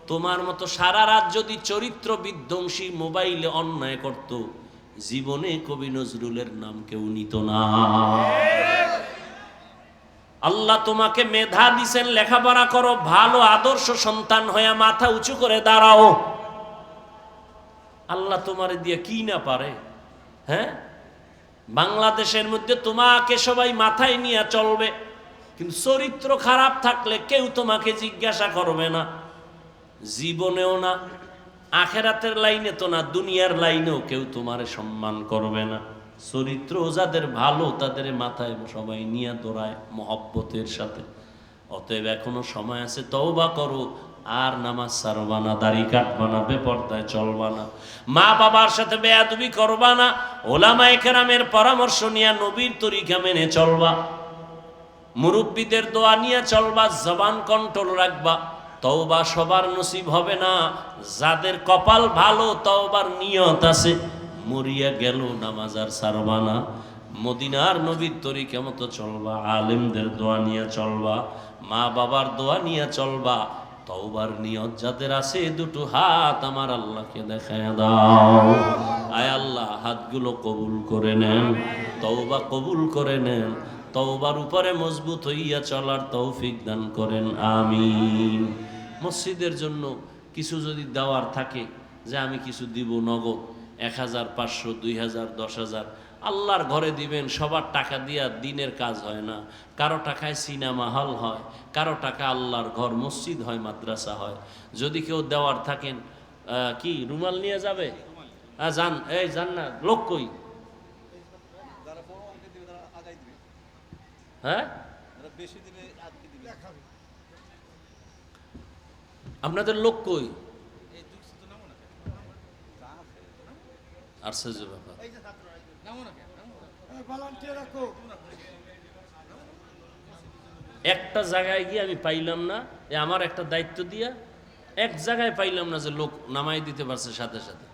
তোমার মতো সারা রাত যদি চরিত্র বিধ্বংসী মোবাইলে অন্যায় করত, জীবনে কবি নজরুলের নাম কেউ নিত না। আল্লাহ তোমাকে মেধা দিছেন, লেখাপড়া করো, ভালো আদর্শ সন্তান হয়ে মাথা উঁচু করে দাঁড়াও। আল্লাহ তোমারে দিয়ে কি না পারে? হ্যাঁ, বাংলাদেশের মধ্যে তোমাকে সবাই মাথায় নিয়ে চলবে, কিন্তু চরিত্র খারাপ থাকলে কেউ তোমাকে জিজ্ঞাসা করবে না। জীবনেও না, আখেরাতের লাইনে তো না, দুনিয়ার লাইনেও কেউ তোমারে সম্মান করবে না। চরিত্র যাদের ভালো, তাদের মাথায় সবাই নিয়ে দৌড়ায় মহব্বতের সাথে। অতএব এখনো সময় আছে, তওবা করো, আর নামাজ ছাড়বা না, দাড়ি কাটবা না, বেপরদায় চলবা না, মা বাবার সাথে বেয়াদবি করবা না, ওলামায়ে কেরামের পরামর্শ নিয়ে নবীর তরিকা মেনে চলবা, মুরব্বীদের দোয়া নিয়ে চলবা, জবান কন্ট্রোল রাখবা। তওবা সবার নসিব হবে না। যাদের কপাল ভালো, তওবার নিয়ত আছে, মরিয়া গেল নামাজ আর ছাড়বা না, মদিনার নবীর তরিকা মতো চলবা, আলেমদের দোয়া নিয়ে চলবা, মা বাবার দোয়া নিয়ে চলবা। তওবার নিয়ত যাদের আছে, দুটো হাত আমার আল্লাহকে দেখায় দাও। আয় আল্লাহ, হাতগুলো কবুল করে নেন, তওবা কবুল করে নেন, তওবার উপরে মজবুত হইয়া চলার তৌফিক দান করেন, আমিন। মসজিদের জন্য কিছু যদি দেওয়ার থাকে, যে আমি কিছু দিব নগদ, 1000, 500, 2000, 10,000, আল্লাহর ঘরে দিবেন। সবার টাকা দিয়া দিনের কাজ হয় না। কারো টাকায় সিনেমা হল হয়, কারো টাকা আল্লাহর ঘর, মসজিদ হয়, মাদ্রাসা হয়। যদি কেউ দেওয়ার থাকেন, কি রুমাল নিয়ে যাবে? যান, এই যান না, লোক কই? হ্যাঁ, আপনাদের লোক কই? আশ্চর্য ব্যাপার। একটা জায়গায় গিয়ে আমি পাইলাম না, আমার একটা দায়িত্ব দিয়া এক জায়গায় পাইলাম না যে লোক নামাই দিতে পারছে সাথে সাথে।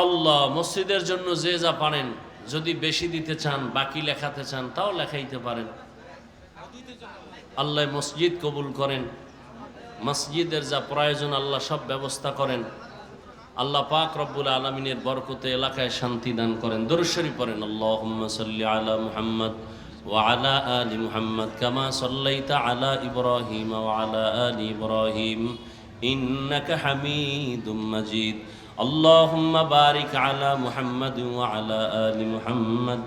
আল্লাহ মসজিদের জন্য যে যা পারেন, যদি বেশি দিতে চান, বাকি লেখাতে চান, তাও লেখাইতে পারেন। আল্লাহ মসজিদ কবুল করেন, মসজিদের যা প্রয়োজন আল্লাহ সব ব্যবস্থা করেন। আল্লাহ পাক রব্বুল আলামিনের বরকতে এলাকায় শান্তি দান করেন। দরুদ শরীফ পড়েন, আল্লাহুম্মা সাল্লি আলা মুহাম্মদ ওয়া আলা আলি মুহাম্মদ কামা সাল্লাইতা আলা ইব্রাহিম ওয়া আলা আলি ইব্রাহিম ইন্নাকা হামিদুম মাজিদ। আল্লাহুম্মা বারিক আলা মুহাম্মদ ওয়া আলা আলি মুহাম্মদ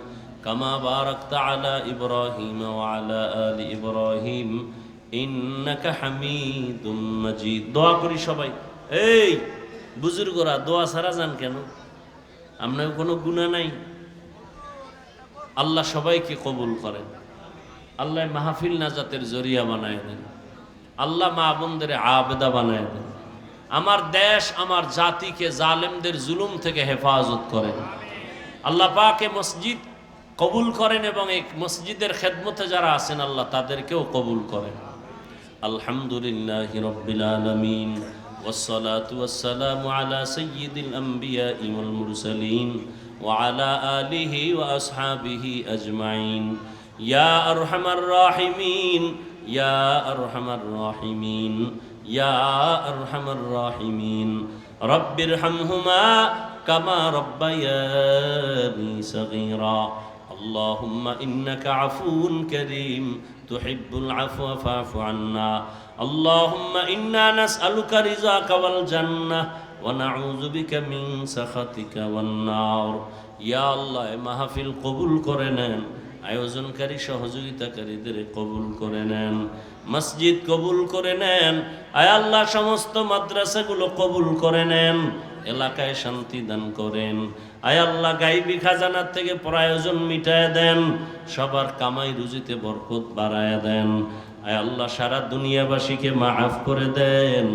কামা বারাকতা আলা ইব্রাহিম ওয়া আলা আলি ইব্রাহিম ইন্নাকা হামিদুম মাজিদ। দোয়া করি সবাই। এই বুজুর্গরা দোয়া ছাড়া যান কেন? আপনার কোনো গুনাহ নাই। আল্লাহ সবাইকে কবুল করেন। আল্লাহ মাহফিল নাজাতের জরিয়া বানায় দেন। আল্লাহ মা বোনদের আবেদা বানায় দেন। আমার দেশ আমার জাতিকে জালেমদের জুলুম থেকে হেফাজত করেন। আল্লাহ পাকে মসজিদ কবুল করেন এবং এই মসজিদের খেদমতে যারা আছেন আল্লাহ তাদেরকেও কবুল করেন। আলহামদুলিল্লাহি রাব্বিল আলামিন والصلاة والسلام على سيد الأنبياء والمرسلين وعلى آله وأصحابه أجمعين يا أرحم الراحمين يا أرحم الراحمين يا أرحم الراحمين رب ارحمهما كما ربياني صغيرا اللهم إنك عفو كريم تحب العفو فاعف عنا اللهم إنا نسألك رضاك والجنة ونعوذ بك من سخطك والنار يا الله মাহফিল কবুল করে নেন, আয়োজনকারী সহযোগিতাকারীদের কবুল করে নেন, মসজিদ কবুল করে নেন। আয় আল্লাহ সমস্ত মাদ্রাসাগুলো কবুল করে নেন, এলাকায় শান্তি দান করেন। আয় আল্লাহ গায়বী খাজানার থেকে প্রয়োজন মিটায় দেন, সবার কামাই রুজিতে বরকত বাড়ায় দেন। আয় আল্লাহ সারা দুনিয়াবাসীকে মাফ করে দেন,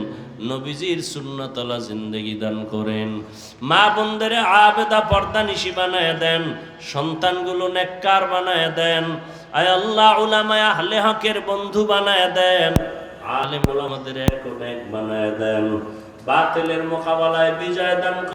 নবীজির সুন্নতলা জিন্দেগি দান করেন। মা বোনদের আবেদা পর্দা নিশি বানায় দেন, সন্তানগুলো নেককার বানায় দেন। আয় আল্লাহ উলামায়ে আহলে হকের বন্ধু বানায় দেন, আলেম উলামাদের এক বানায় দেন, বাতিলের মোকাবেলায় বিজয় দান